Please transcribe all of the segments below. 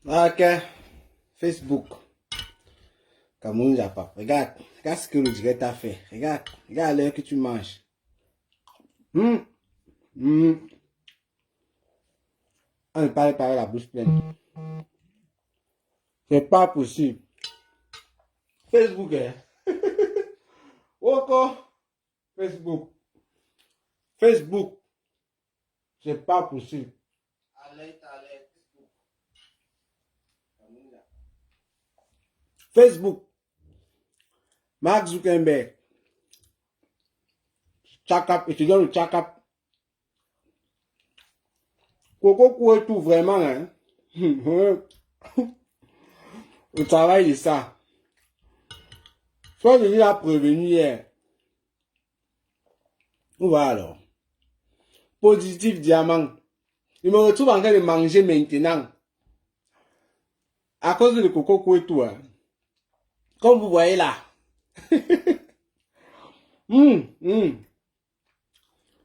Ok, Facebook. Cameroun Japon. Regarde ce que le direct a fait. Regarde l'heure que tu manges. Hum, hum. On ne parle pas la bouche pleine. C'est pas possible. Facebook, hein. Encore. Facebook. Facebook. C'est pas possible. Alerte. Facebook. Mark Zuckerberg. Tchakap, étudiant le Tchakap. Coco couille tout vraiment, hein. Le travail de ça. Soit je lui a prévenu hier. Où va alors? Positif diamant. Il me retrouve en train de manger maintenant. À cause de Coco couille tout, hein. Comme vous voyez là. Je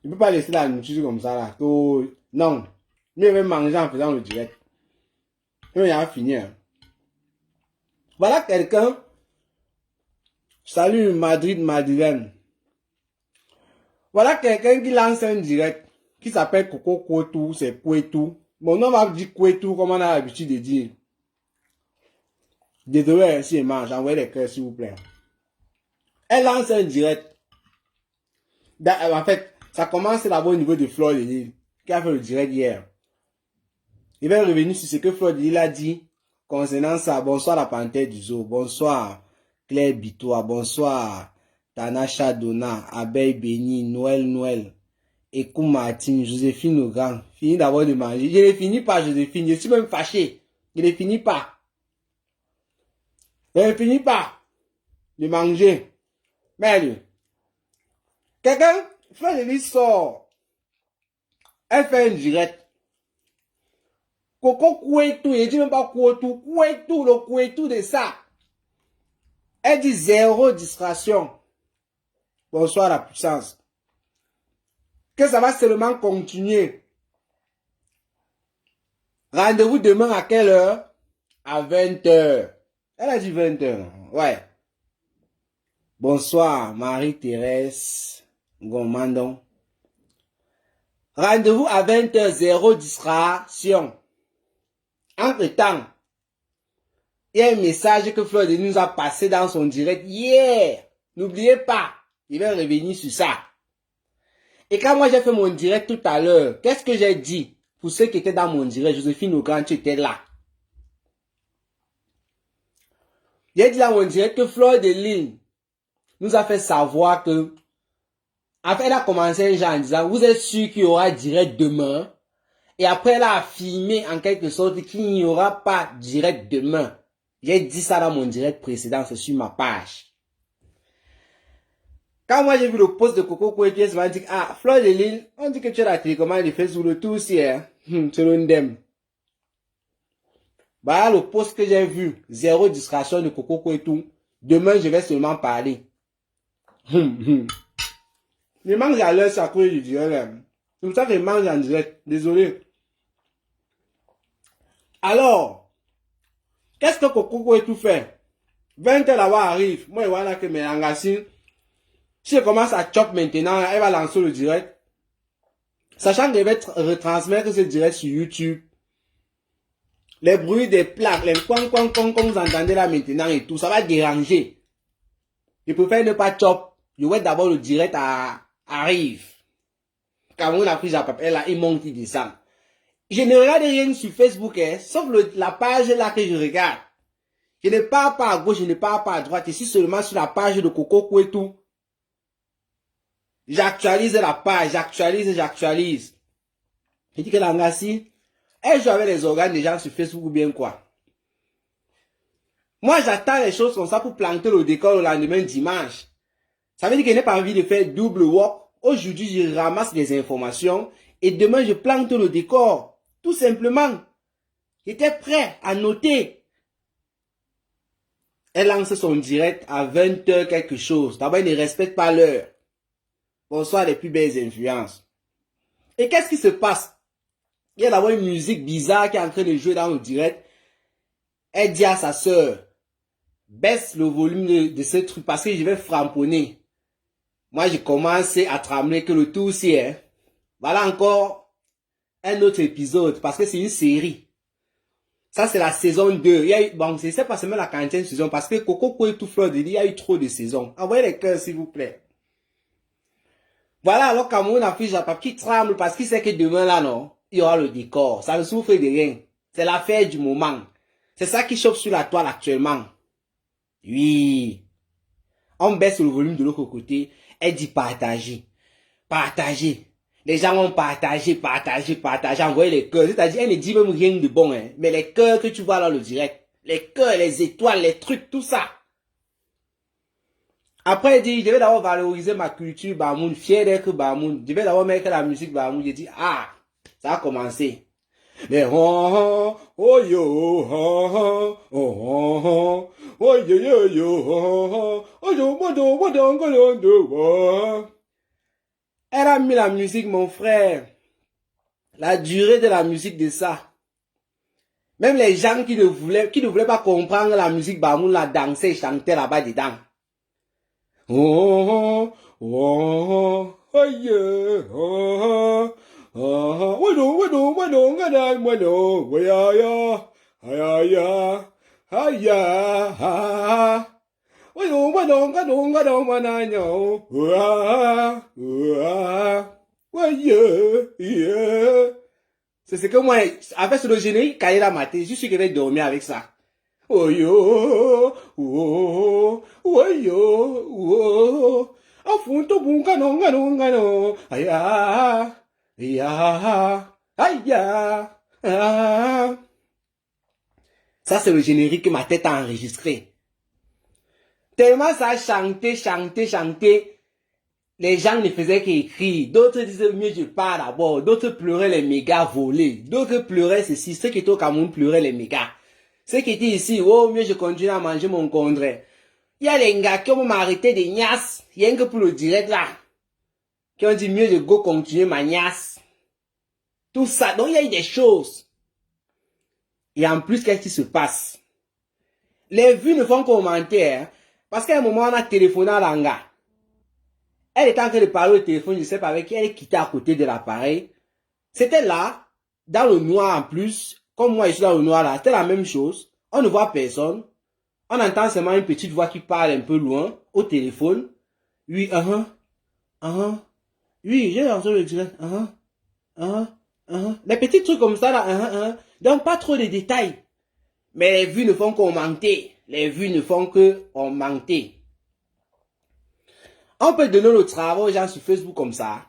ne peux pas laisser la nourriture comme ça là. Oh, non. Mais je vais manger en faisant le direct. Il a fini. Hein. Voilà quelqu'un. Salut Madrid, Madeleine. Voilà quelqu'un qui lance un direct. Qui s'appelle Coco Kouetou. C'est Kouetou. Mon nom va dire Kouetou comme on a l'habitude de dire. Désolé si elle mange. Envoyez les cœurs s'il vous plaît. Elle lance un direct. En fait, ça commence d'abord au niveau de Fleur de Lille. Qui a fait le direct hier. Il va revenir sur ce que Fleur de Lille a dit. Concernant ça, bonsoir la panthère du zoo. Bonsoir Claire Bitois. Bonsoir Tanacha Donna. Abeille Béni. Noël. Écoute Martine. Joséphine Legrand. Fini d'abord de manger. Je ne finis pas Joséphine. Je suis même fâché. Je ne finis pas. Je ne finis pas de manger. Merde. Quelqu'un, Fleur de Lille sort. Elle fait un direct. Coco Kouetou, je dis même pas Kouetou, Kouetou, le Kouetou de ça. Elle dit zéro distraction. Bonsoir la puissance. Que ça va seulement continuer. Rendez-vous demain à quelle heure? À 20h. Elle a dit 20h. Ouais. Bonsoir Marie-Thérèse Gomandon. Rendez-vous à 20h, zéro distraction. Entre-temps, il y a un message que Fleur de Lille nous a passé dans son direct hier. N'oubliez pas, il va revenir sur ça. Et quand moi j'ai fait mon direct tout à l'heure, qu'est-ce que j'ai dit? Pour ceux qui étaient dans mon direct, Joséphine Legrand, tu étais là. J'ai dit dans mon direct que Fleur de Lille nous a fait savoir que, en fait, elle a commencé un genre en disant, vous êtes sûr qu'il y aura direct demain? Et après, elle a affirmé en quelque sorte qu'il n'y aura pas direct demain. J'ai dit ça dans mon direct précédent, c'est sur ma page. Quand moi j'ai vu le post de Coco Kouetou, elle m'a dit, ah, Fleur de Lille, on dit que tu as la télécommande de Facebook, le tout aussi, hein. C'est l'undem. Bah, le post que j'ai vu, zéro distraction de Coco Kouetou. Demain, je vais seulement parler. Je mange à l'heure, ça cause du direct. C'est pour ça que je mange en direct. Désolé. Alors, qu'est-ce que Coco Kouetou fait? 20h là-bas arrive. Moi, voilà que mes engassines, si elle commence à chop maintenant, elle va lancer le direct. Sachant qu'elle va retransmettre ce direct sur YouTube. Les bruits des plaques, les coin, comme vous entendez là maintenant et tout, ça va déranger. Je préfère ne pas chop. Je vais d'abord le direct arrive. Cameroun a pris Japon, elle a monte, il descend. Je ne regarde rien sur Facebook, hein, sauf la page là que je regarde. Je ne pars pas à gauche, je ne pars pas à droite. Je suis seulement sur la page de Coco Kouetou. J'actualise la page, j'actualise. Je dis que l'Angassi, elle joue avec les organes des gens sur Facebook ou bien quoi. Moi, j'attends les choses comme ça pour planter le décor le lendemain dimanche. Ça veut dire que je n'ai pas envie de faire double work. Aujourd'hui, je ramasse des informations et demain, je plante le décor. Tout simplement. J'étais prêt à noter. Elle lance son direct à 20h quelque chose. D'abord, elle ne respecte pas l'heure. Bonsoir les plus belles influences. Et qu'est-ce qui se passe? Il y a d'abord une musique bizarre qui est en train de jouer dans le direct. Elle dit à sa sœur, baisse le volume de ce truc parce que je vais framponner. Moi, je commence à trembler que le tout aussi, hein. Voilà encore un autre épisode parce que c'est une série. Ça, c'est la saison 2. Il y a eu, bon, c'est pas seulement la 40e saison parce que Coco et tout Fleur de Lis, il y a eu trop de saisons. Envoyez les cœurs, s'il vous plaît. Voilà, alors Cameroun affiche un papier qui tremble parce qu'il sait que demain, là, non, il y aura le décor. Ça ne souffre de rien. C'est l'affaire du moment. C'est ça qui chauffe sur la toile actuellement. Oui. On baisse le volume de l'autre côté. Elle dit partager. Partager. Les gens ont partagé, envoyé les cœurs. C'est-à-dire, elle ne dit même rien de bon, hein. Mais les cœurs que tu vois dans le direct, les cœurs, les étoiles, les trucs, tout ça. Après, elle dit, je vais d'abord valoriser ma culture Bamoun, fier d'être Bamoun. Je vais d'abord mettre la musique Bamoun. Je dis, ah, ça a commencé. Les oh yo, oh yo yo yo, oh yo, elle a mis la musique, mon frère. La durée de la musique de ça. Même les gens qui ne voulaient pas comprendre la musique Bamoun, la dansaient, chantaient là-bas dedans. Oh, oh, oh, yeah, oh, oh, c'est ce que moi, avec ce générique, quand il a maté, je suis que j'ai dormi avec ça. Oh yo, oh, oh yo, oh, afunto bunga no, aya, aya, aya, ah. Ça, c'est le générique que ma tête a enregistré. Tellement ça a chanté. Les gens ne faisaient qu'écrire. D'autres disaient mieux je pars d'abord. D'autres pleuraient les mégas volés. D'autres pleuraient ceci. Ceux qui étaient au Cameroun pleuraient les mégas. Ceux qui étaient ici, oh mieux je continue à manger mon condré. Il y a les gars qui ont m'arrêté des niasses. Rien que pour le direct là. Qui ont dit mieux je go continuer ma niasse. Tout ça. Donc il y a eu des choses. Et en plus, qu'est-ce qui se passe? Les vues ne font qu'augmenter. Hein? Parce qu'à un moment, on a téléphoné à l'anga. Elle était en train de parler au téléphone, je ne sais pas avec qui, elle est quittée à côté de l'appareil. C'était là, dans le noir en plus, comme moi je suis dans le noir là, c'était la même chose. On ne voit personne. On entend seulement une petite voix qui parle un peu loin, au téléphone. Oui, oui, j'ai lancé le direct. Les petits trucs comme ça là, donc pas trop de détails. Mais les vues ne font qu'augmenter. Les vues ne font qu'augmenter. On peut donner le travail aux gens sur Facebook comme ça.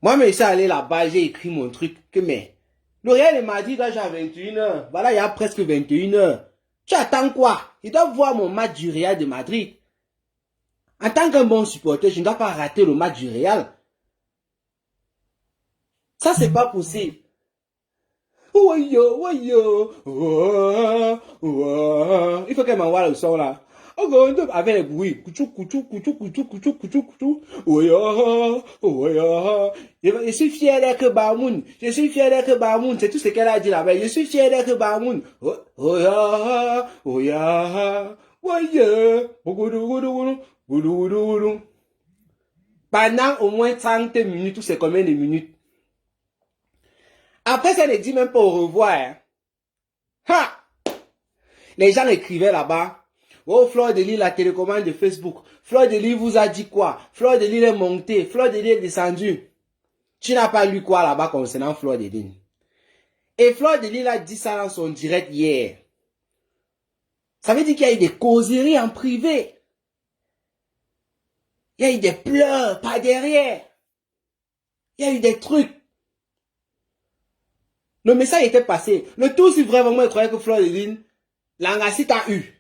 Moi, mais je suis allé là-bas, j'ai écrit mon truc. Mais le Real m'a dit, là, j'ai 21h. Voilà, il y a presque 21h. Tu attends quoi? Je dois voir mon match du Real de Madrid. En tant qu'un bon supporter, je ne dois pas rater le match du Real. Ça, c'est pas possible. Il faut qu'elle m'envoie le son là. Avec les bruits. Je suis fier d'être Bamoun. C'est tout ce qu'elle a dit là-bas. Je suis fier d'être Bamoun. Pendant au moins 30 minutes, c'est combien de minutes? Après, ça ne dit même pas au revoir. Hein. Ha! Les gens écrivaient là-bas. Oh, Fleur de Lis, la télécommande de Facebook. Fleur de Lis vous a dit quoi? Fleur de Lis est montée. Fleur de Lis est descendue. Tu n'as pas lu quoi là-bas concernant Fleur de Lis? Et Fleur de Lis a dit ça dans son direct hier. Ça veut dire qu'il y a eu des causeries en privé. Il y a eu des pleurs par derrière. Il y a eu des trucs. Le message était passé. Le tout, si vraiment moi je croyais que Fleur de Lis, l'angacie t'a eu.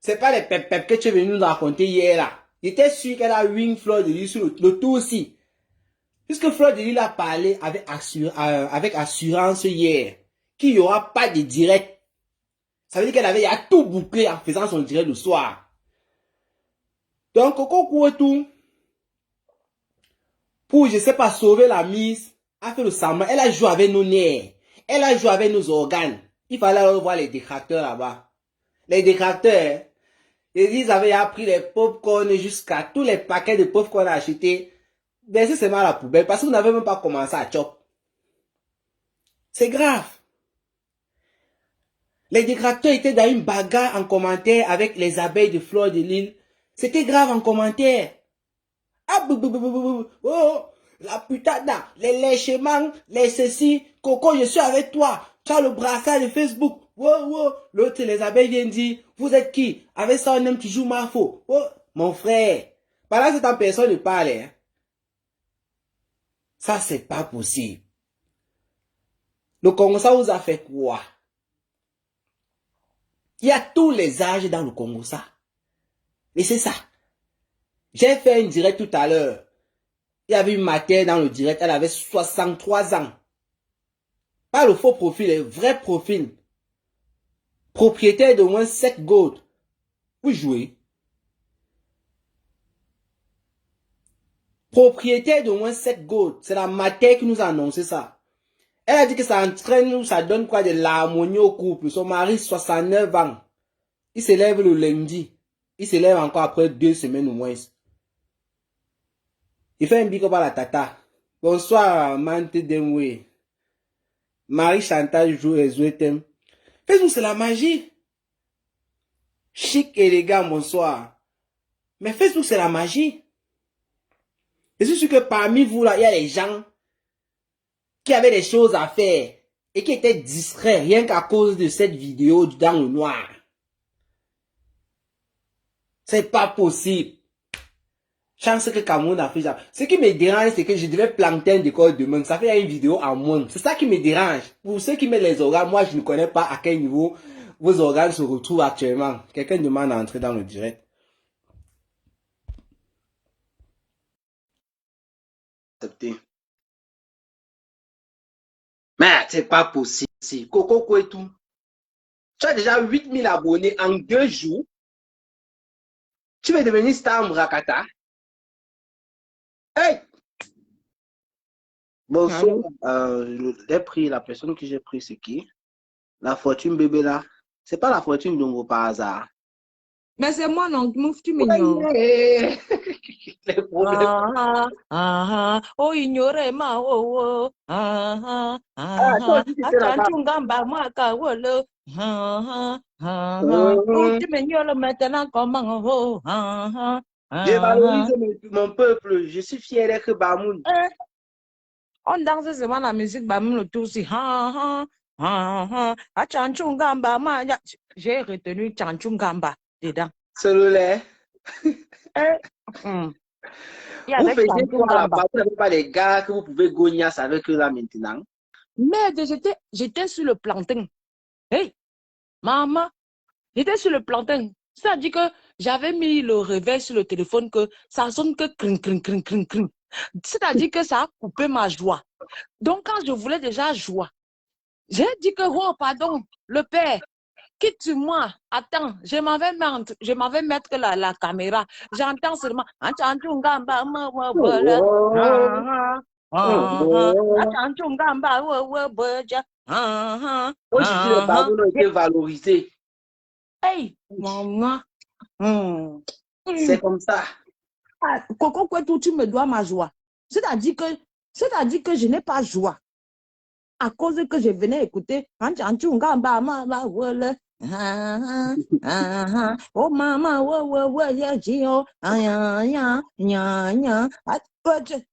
C'est pas les pep que tu es venu nous raconter hier là. J'étais sûr qu'elle a eu une Fleur de Lis sur le tout aussi. Puisque Fleur de Lis a parlé avec assurance hier qu'il n'y aura pas de direct. Ça veut dire qu'elle avait tout bouclé en faisant son direct le soir. Donc, Coco et tout, pour, je sais pas, sauver la mise, a fait le semblant. Elle a joué avec nos nerfs. Elle a joué avec nos organes. Il fallait aller voir les détracteurs là-bas. Les détracteurs, ils avaient appris les popcorn jusqu'à tous les paquets de popcorn achetés. Laissez seulement à la poubelle parce que vous n'avez même pas commencé à chop. C'est grave. Les détracteurs étaient dans une bagarre en commentaire avec les abeilles de Fleur de Lille. C'était grave en commentaire. Ah, oh, la putada, les lèchements, les ceci, Coco, je suis avec toi. Tu as le brassard de Facebook. Oh. L'autre, les abeilles viennent dire, vous êtes qui? Avec ça, on aime toujours ma faux. Oh, mon frère. Pendant ce temps, personne ne parle. Hein. Ça, c'est pas possible. Le Congo, ça vous a fait quoi? Il y a tous les âges dans le Congo, ça. Et c'est ça. J'ai fait une direct tout à l'heure. Il y avait une matin dans le direct, elle avait 63 ans. Pas le faux profil, le vrai profil. Propriétaire d'au moins 7 gold. Vous jouez. Propriétaire d'au moins 7 gold. C'est la matin qui nous a annoncé ça. Elle a dit que ça entraîne ou ça donne quoi de l'harmonie au couple. Son mari, 69 ans. Il se lève le lundi. Il se lève encore après 2 semaines ou moins. Il fait un big up à la tata. Bonsoir, Mante Demwe. Marie Chantal joue et Zouetem. Facebook, c'est la magie. Chic élégant, bonsoir. Mais Facebook, c'est la magie. Je suis sûr que parmi vous, là, il y a des gens qui avaient des choses à faire et qui étaient distraits rien qu'à cause de cette vidéo dans le noir. C'est pas possible. Chance que Cameroun a fait ça. Ce qui me dérange, c'est que je devais planter un décor demain. Ça fait une vidéo en moins. C'est ça qui me dérange. Pour ceux qui mettent les organes, moi, je ne connais pas à quel niveau vos organes se retrouvent actuellement. Quelqu'un demande d'entrer dans le direct. Accepté. Mais c'est pas possible. Coco Kouetou. Tu as déjà 8000 abonnés en 2 jours. Tu veux devenir star Mrakata? Hey! Bonsoir. J'ai pris la personne que j'ai pris, c'est qui? La fortune bébé là. C'est pas la fortune d'Ongo par hasard. Mais c'est moi, non, tu mignon. Les problèmes. Oh, ignorez ma, oh, Achantungamba, maka, wolo. Oh, tu mignon, maintenant, comment, oh, J'ai valorisé mon peuple. Je suis fier d'être Bamoun. On danse seulement la musique, Bamoun, le tout aussi. Achantungamba, j'ai retenu Chanchungamba dedans. Celui-là. Vous faites quoi là-bas? Vous n'avez pas des gars que vous pouvez gognasse avec eux là maintenant? Mais j'étais sur le plantain. Hey, maman, j'étais sur le plantain. C'est-à-dire que j'avais mis le réveil sur le téléphone que ça sonne que crin, crin, crin, crin, crin. C'est-à-dire que ça a coupé ma joie. Donc, quand je voulais déjà joie, j'ai dit que, oh, pardon, le père, quitte-moi, attends, je m'avais mettre la caméra. J'entends seulement. Aujourd'hui, les Bamoun ont été valorisés. Hey, maman. C'est comme ça. Coco Kouetou, tu me dois ma joie. C'est-à-dire que je n'ai pas joie. À cause que je venais écouter. Oh maman,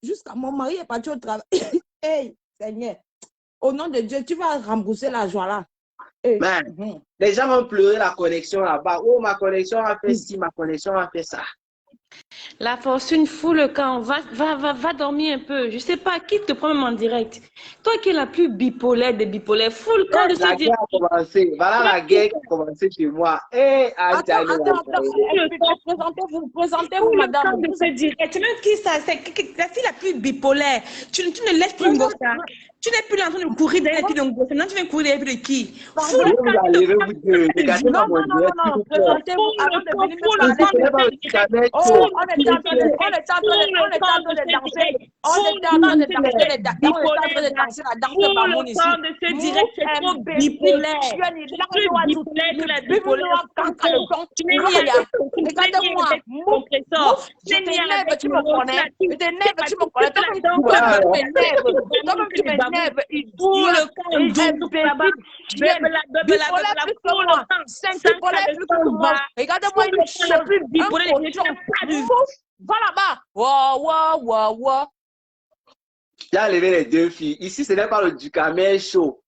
jusqu'à mon mari est parti au travail. Hey, Seigneur, au nom de Dieu, tu vas rembourser la joie là. Hey. Les gens vont pleurer la connexion là-bas. Oh, ma connexion a fait ci, ma connexion a fait ça. La fortune fout le camp. Va dormir un peu. Je sais pas qui te prend même en direct. Toi qui es la plus bipolaire des bipolaires, fous le camp de ce direct. La guerre a commencé. Voilà la guerre qui a commencé chez moi. Hey, attends. Présentez-vous, madame. De ce direct. Tu sais qui ça? C'est la fille la plus bipolaire. Tu ne laisses plus Ngoka. Tu n'es plus en train de courir derrière les filles de Ngoka. Maintenant, tu viens courir derrière les filles de qui? Fous le camp. Non. Présentez-vous avant de venir me parler. Oh, on était en train de danser. On était en train de danser la danse de Mamoun ici. de ce direct, c'est trop bipolaire. Tu es bipolaire que la bipolaire. Regarde-moi. Je t'énerve, tu me connais. Je t'énerve, tu me connais. Toi-même, tu m'énerves. Pour le camp regarde-moi une chose. Va là-bas. Wow. J'ai enlevé les deux filles. Ici, ce n'est pas le Ducamel show.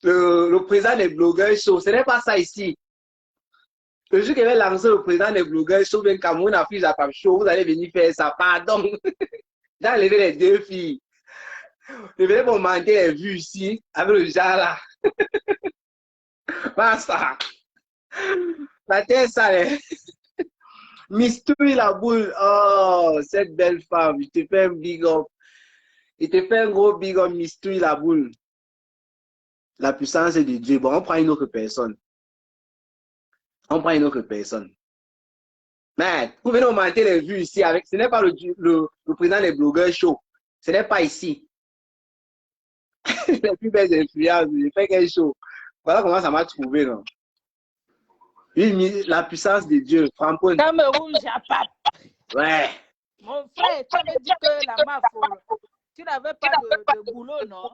Le président des blogueurs show. Ce n'est pas ça ici. Le jour qu'il va lancer le président des blogueurs show, bien Cameroun a fait Japap show, vous allez venir faire ça. Pardon. J'ai enlevé les deux filles. Je vais pour manquer les vues ici avec le genre là. Basta. La tête sale. Mistouille la boule. Oh, cette belle femme. Je te fais un big up. Il te fait un gros big up, Mistouille la boule. La puissance est de Dieu. Bon, on prend une autre personne. Mais, vous venez augmenter les vues ici avec. Ce n'est pas le président des blogueurs show. Ce n'est pas ici. Les plus belles influences, j'ai fait quelque chose. Voilà comment ça m'a trouvé, non? Oui, la puissance de Dieu, Frampon. Cameroun, Japap. Ouais. Mon frère, tu avais dit que la MAF, tu n'avais pas de boulot, non?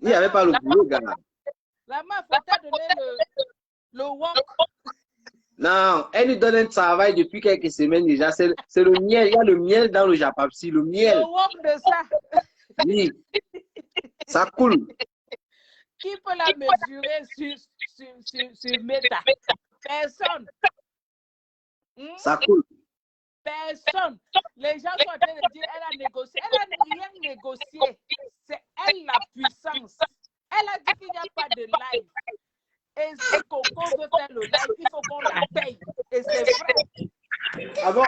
Il n'y avait pas le boulot, gars. La MAF t'a donné le wok. Non, elle nous donne un travail depuis quelques semaines déjà. C'est le miel. Il y a le miel dans le Japapsi, le miel. Le wok de ça. Oui. Ça coule. Qui peut la mesurer sur Meta? Personne. Ça coule. Personne. Les gens sont en train de dire elle a négocié. Elle n'a rien négocié. C'est elle la puissance. Elle a dit qu'il n'y a pas de live. Et si Coco veut faire le live, il faut qu'on la paye. Et c'est vrai. Ah bon?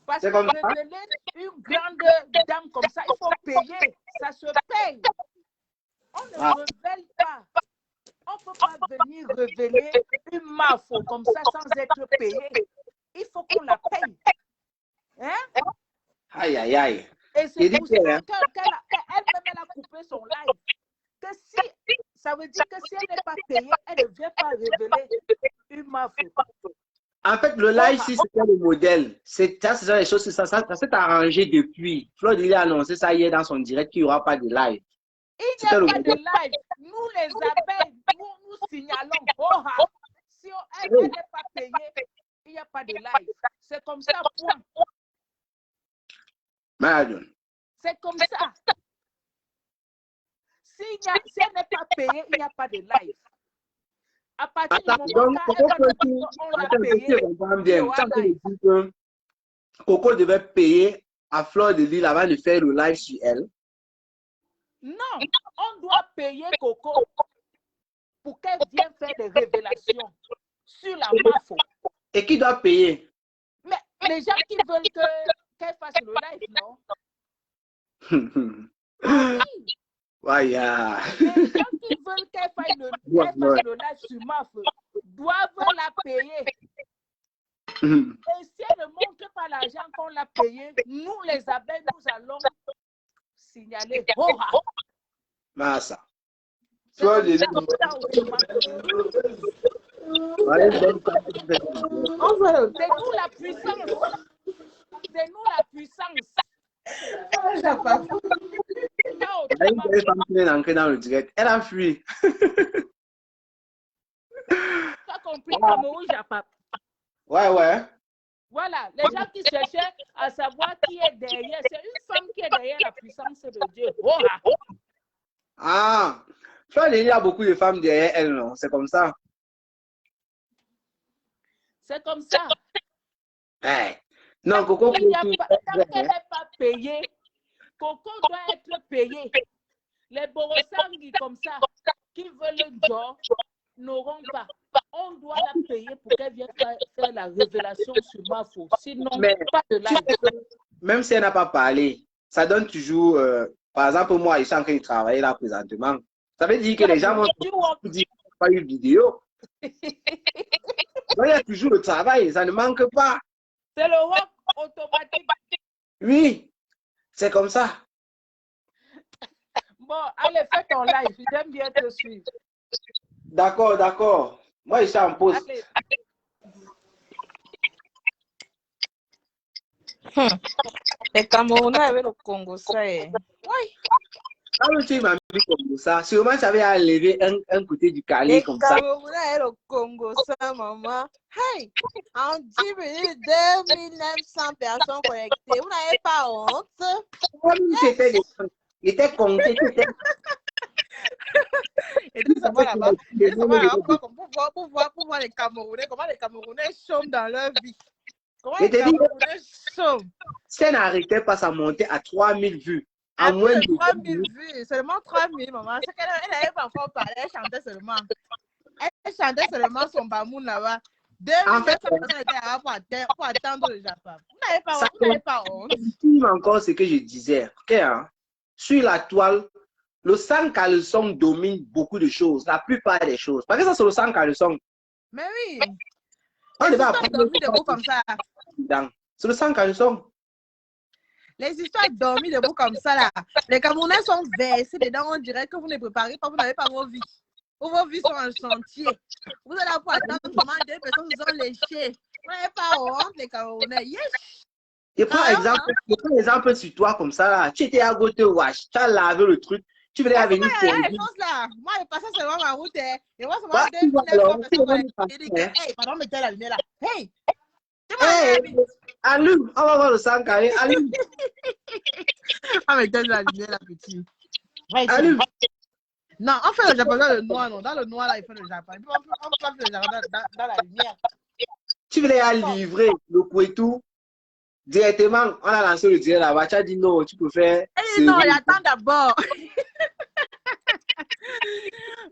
Parce que révéler une grande dame comme ça, il faut payer. Ça se paye. On ne révèle pas. On ne peut pas venir révéler une MAFO comme ça sans être payé. Il faut qu'on la paye. Hein? Aïe, aïe, aïe. Et c'est pour ça qu'elle-même a coupé son live. Que si, ça veut dire que si elle n'est pas payée, elle ne vient pas révéler une MAFO. En fait, le live, si c'était le modèle, c'est ça, les choses, ça s'est arrangé depuis. Floyd, il a annoncé ça hier dans son direct qu'il n'y aura pas de live. Il n'y a pas de live. Nous, les abeilles, nous signalons. Si elle n'est pas payée, il n'y a pas de live. C'est comme ça, point. Madame. C'est comme ça. Si elle n'est pas payée, il n'y a pas de live. À partir du moment où on l'a payé, Coco devait payer à Fleur de Lille avant de faire le live sur elle. Non, on doit payer Coco pour qu'elle vienne faire des révélations sur la MAFO. Et qui doit payer? Mais les gens qui veulent qu'elle fasse le live, non? Ouais, les gens qui veulent qu'elle fasse le live sur MAFO doivent la payer. Et si elle ne montre pas l'argent qu'on l'a payé, nous les abeilles, nous allons signaler. Massa. C'est nous la puissance. C'est nous la puissance. Elle a fui. Tu as compris Cameroun, Japap? Ouais. Voilà, les gens qui cherchaient à savoir qui est derrière, c'est une femme qui est derrière la puissance de Dieu. Ah, il y a beaucoup de femmes derrière elle, non? C'est comme ça. C'est comme ça. Hey. Non, Coco, tant qu'elle n'est pas payée, Coco doit être payé. Les Borosangui comme ça, qui veulent le job, n'auront pas. On doit la payer pour qu'elle vienne faire la révélation sur MAFO. Sinon, pas de live. Même si elle n'a pas parlé, ça donne toujours, par exemple, moi, je suis en train de travailler là présentement. Ça veut dire que les gens vont dire pas eu de vidéo. Donc, il y a toujours le travail, ça ne manque pas. C'est le rock automatique. Oui, c'est comme ça. Bon, allez, fais ton live. J'aime bien te suivre. D'accord, d'accord. Moi, je suis en pause. Allez. Les Camerounais avec le Congo, ça est. Oui. Ah, mais tu m'as mis comme ça. Sûrement, ça avait enlevé un côté du calier Les comme ça. Camerounais avec le Congo, ça, maman. Hey, en 10 minutes, 2900 personnes connectées. Vous n'avez pas honte? Il était compté. Et donc, ça va là-bas. Et ça va là-bas pour voir les Camerounais, comment les Camerounais chôment dans leur vie. Comment les Camerounais chôment. Si elle n'arrêtait pas, ça montait à 3000 vues. À moins plus de de 3000 vues, seulement 3000, maman. C'est qu'elle n'avait pas encore parlé, elle chantait seulement. Elle chantait seulement son bamoun là-bas. 2900 personnes étaient là pour attendre le Japon. Vous n'avez pas honte. Encore ce que je disais. Okay, hein? Sur la toile, le sang caleçon domine beaucoup de choses, la plupart des choses. Parce que ça, c'est le sang caleçon. Mais oui. On Les devait histoires apprendre dormies debout comme ça. C'est le sang caleçon. Les histoires dormies debout comme ça là. Les Camerounais sont versés dedans. On dirait que vous ne préparez pas, vous n'avez pas vos vies. Vos vies sont en chantier. Vous allez pour attendre comment deux personnes vous ont léché. Vous n'avez pas honte, les Camerounais. Yes. Je prends exemple sur toi comme ça là. Tu étais à côté wash, tu as lavé le truc. Tu venais à venir pour là. Moi, je passais seulement ma route. Et moi, seulement 2900 personnes. Je dis que, hey, pardon, mettez la lumière là. Hey! Allume, on va voir le sang carré. Allume. On mettez la lumière là, petit. Allume. Non, on fait le Japon dans le noir, non. Dans le noir, là, il fait le Japon. On fait le Japon dans la lumière. Tu venais à livrer le Kouetou. Directement, on a lancé le direct là-bas. Tu as dit non, tu peux faire. Non, il attend d'abord.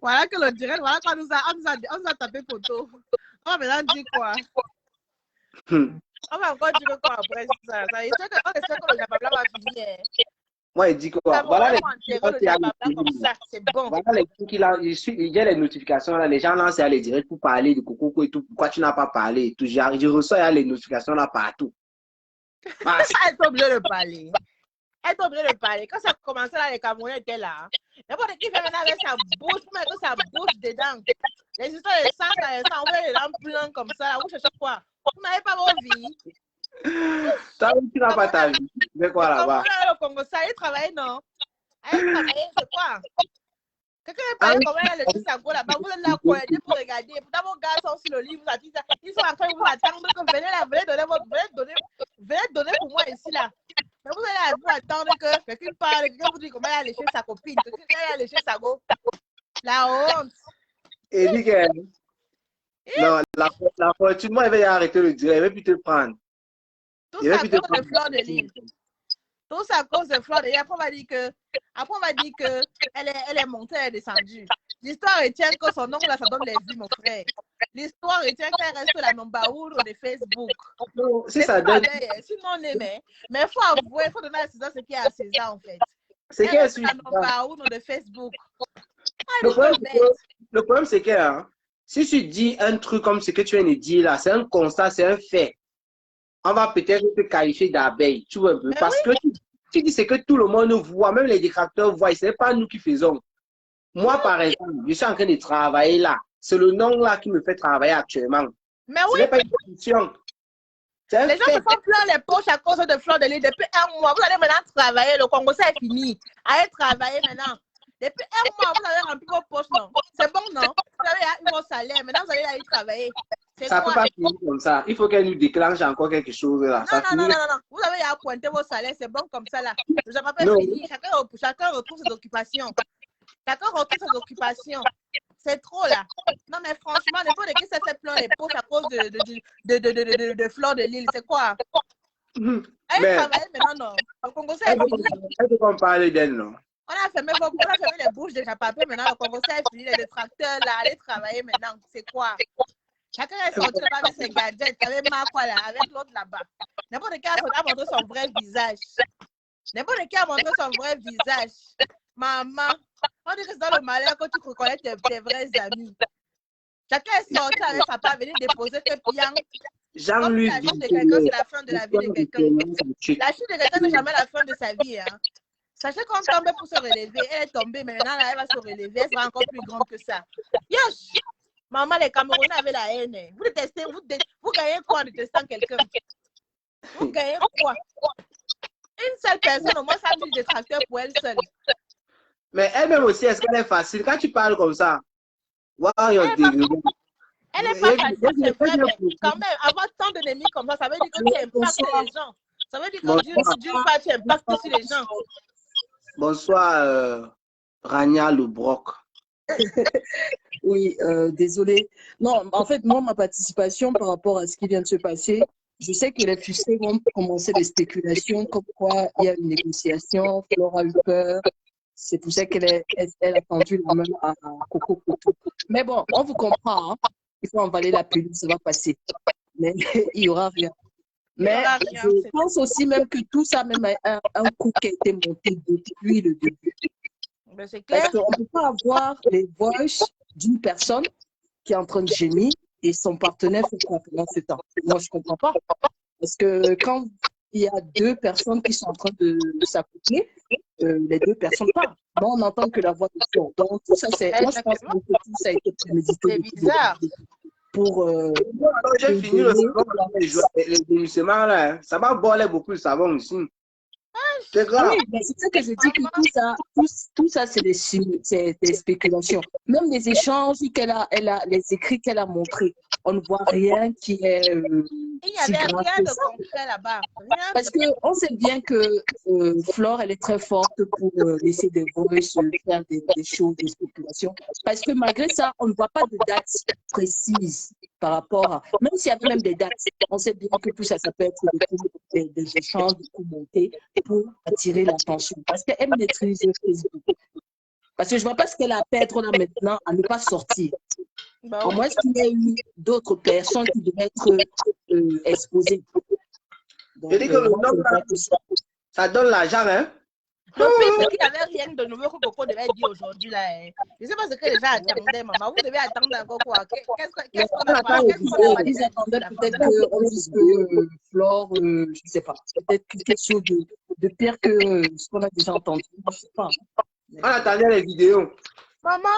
Voilà que le direct, voilà qu'on nous a tapé photo. On va maintenant dire quoi? On va encore dire quoi après ça? Ça espère que le Japon va finir. Moi, il dit quoi? Voilà les c'est bon. Voilà les trucs il y a les notifications là. Les gens lancent les directs pour parler de Coco et tout. Pourquoi tu n'as pas parlé? Je reçois les notifications là partout. Elle est obligée de parler. Quand ça commençait là, les Camerounais étaient là. N'importe qui fait maintenant avec sa bouche, pour mettre sa bouche dedans. Les histoires de sang, on veut les lampes blancs comme ça. Là, vous cherchez quoi? Vous n'avez pas vos vies. Tu n'as pas ta vie. Tu fais quoi là-bas? Le Congo, ça, allez travailler, non? Allez travailler, c'est quoi? Quelqu'un est parlé comment elle a le sago là-bas, vous êtes là pour aider, pour regarder. Pourtant, vos gars sont sur le lit, ils sont en train de vous attendre que venez là, venez donner pour moi ici là. Mais vous allez vous attendre que quelqu'un parle, quelqu'un vous dit comment elle a léché sa copine, quelqu'un a léché sa go. La honte. Et dit que non, la fortune, moi, elle va y arrêter le direct, elle va plus te prendre. Tout ça à cause de Fleur de Lille. Tout ça à cause de Fleur de Lille. Après, on va dire que elle est montée, elle est descendue. L'histoire retient que son oncle, là, ça donne les vues, mon frère. L'histoire retient qu'elle reste la number 1 de Facebook. Si ça donne. Sinon, on aimait. Mais il faut avouer, il faut donner à César ce qui est à César, en fait. C'est qu'elle est la number 1 de Facebook. Le problème, c'est que hein, si tu dis un truc comme ce que tu viens de dire là, c'est un constat, c'est un fait. On va peut-être te qualifier d'abeille, tu vois un peu. Mais parce que tu dis ce que tout le monde voit, même les détracteurs voient, ce n'est pas nous qui faisons. Moi, par exemple, je suis en train de travailler là. C'est le nom là qui me fait travailler actuellement. Mais oui. Ce n'est pas une question. Les gens se font plein les poches à cause de Fleur de Lille depuis 1 mois. Vous allez maintenant travailler. Le Congo, ça est fini. Allez travailler maintenant. Depuis 1 mois, vous avez rempli vos poches, non? C'est bon, non? Vous avez eu vos salaires. Maintenant, vous allez aller travailler. Ça ne peut pas finir comme ça. Il faut qu'elle nous déclenche encore quelque chose là. Non. Vous avez à pointer vos salaires. C'est bon comme ça là. Le Japon est fini. Chacun retrouve ses occupations. C'est trop là. Non, mais franchement, les fois de qui ça fait plein les poches à cause de Fleur de Lille, c'est quoi? Elle travaille maintenant, non. Le Congo, c'est fini. Est-ce qu'on parle d'elle, non? On a fermé les bouches déjà papier maintenant. Le Congo, c'est fini. Les détracteurs là, allez travailler maintenant. C'est quoi? Chacun est sorti avec ses gadgets, avec Marquois là, avec l'autre là-bas. N'importe qui a montré son vrai visage. Maman, on dit que c'est dans le malheur que tu reconnais tes vrais amis. Chacun est sorti avec sa part, venir déposer tes pions. Jean-Luc La chute de dit quelqu'un, que c'est la fin de la vie de quelqu'un. La chute de quelqu'un n'est jamais la fin de sa vie. Hein. Sachez qu'on tombe pour se relever. Elle est tombée, mais maintenant, là, elle va se relever. Elle sera encore plus grande que ça. Yosh! Maman, les Camerounais avaient la haine. Vous détestez, vous gagnez quoi en détestant quelqu'un? Vous gagnez quoi? Une seule personne, au moins, ça a mis des détracteurs pour elle seule. Mais elle-même aussi, est-ce qu'elle est facile? Quand tu parles comme ça, wow, Elle n'est pas facile, c'est vrai, mais quand même, avoir tant d'ennemis comme ça veut dire que tu impactes les gens. Ça veut dire que d'une part, tu impactes aussi les gens. Bonsoir, Rania Le Broc. Oui, désolé. Non, en fait, moi, ma participation par rapport à ce qui vient de se passer, je sais que les fusées vont commencer des spéculations comme quoi il y a une négociation, Flora a eu peur. C'est pour ça qu'elle a tendu la main à Coco Koto. Mais bon, on vous comprend. Hein? Il faut emballer la pilule, ça va passer. Mais il n'y aura rien. Mais je pense aussi même que tout ça, même un coup qui a été monté depuis le début. C'est clair. Parce qu'on ne peut pas avoir les voices d'une personne qui est en train de gémir et son partenaire fait quoi pendant ce temps. Moi, je ne comprends pas. Parce que quand il y a deux personnes qui sont en train de s'accoupler, les deux personnes parlent. Moi, on n'entend que la voix de son. Donc, tout ça, c'est. Moi, je pense que tout ça a été prémédité. C'est bizarre. Pour. J'ai fini le savon, les démissements là. Hein. Ça va boire beaucoup le savon ici. C'est grave. Oui, mais c'est ça que je dis que tout ça, c'est des spéculations. Même les échanges les écrits qu'elle a montrés, on ne voit rien qui est. Il n'y avait rien de concret là-bas. Parce qu'on sait bien que Flore, elle est très forte pour laisser des voices, faire des choses, des spéculations. Parce que malgré ça, on ne voit pas de dates précises par rapport à. Même s'il y avait même des dates, on sait bien que tout ça, ça peut être des échanges, des coups montés pour attirer l'attention. Parce qu'elle maîtrise Facebook. Parce que je ne vois pas ce qu'elle a à perdre là maintenant à ne pas sortir. Au moins, qu'il y a eu d'autres personnes qui devaient être exposées. Donc, je dis que le nom, ça donne l'argent, hein? Le pire, c'est qu'il n'y avait rien de nouveau que Coco devait dire aujourd'hui. Là. Je ne sais pas ce que les gens attendaient, maman. Vous devez attendre encore quoi? Qu'est-ce qu'on a pas Ils attendaient peut-être qu'on dise que Flore, je ne sais pas, peut-être quelque chose de pire que ce qu'on a déjà entendu. Je ne sais pas. On attendait les vidéos. Maman,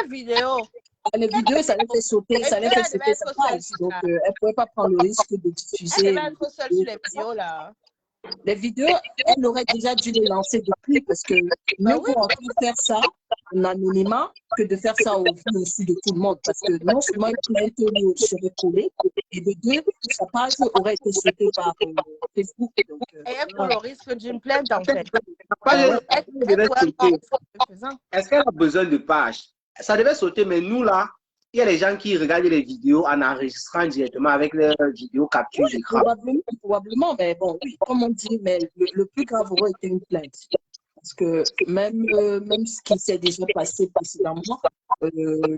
la vidéo. Les vidéos, ça les fait sauter, sa page. Donc, elle ne pouvait pas prendre le risque de diffuser. Elle devait être seule sur les vidéos, là. Les vidéos, elle aurait déjà dû les lancer depuis parce que mieux vaut encore faire ça en anonymat que de faire ça au vu aussi de tout le monde. Parce que non seulement une plainte serait collée, et de deux, sa page aurait été sautée par Facebook. Donc, et elle prend le risque d'une plainte, en fait. Est-ce qu'elle a besoin de page? Ça devait sauter, mais nous, là, il y a les gens qui regardent les vidéos en enregistrant directement avec leurs vidéos capture d'écran. Probablement, mais bon, oui, comme on dit, mais le plus grave aurait été une plainte. Parce que même ce qui s'est déjà passé précédemment,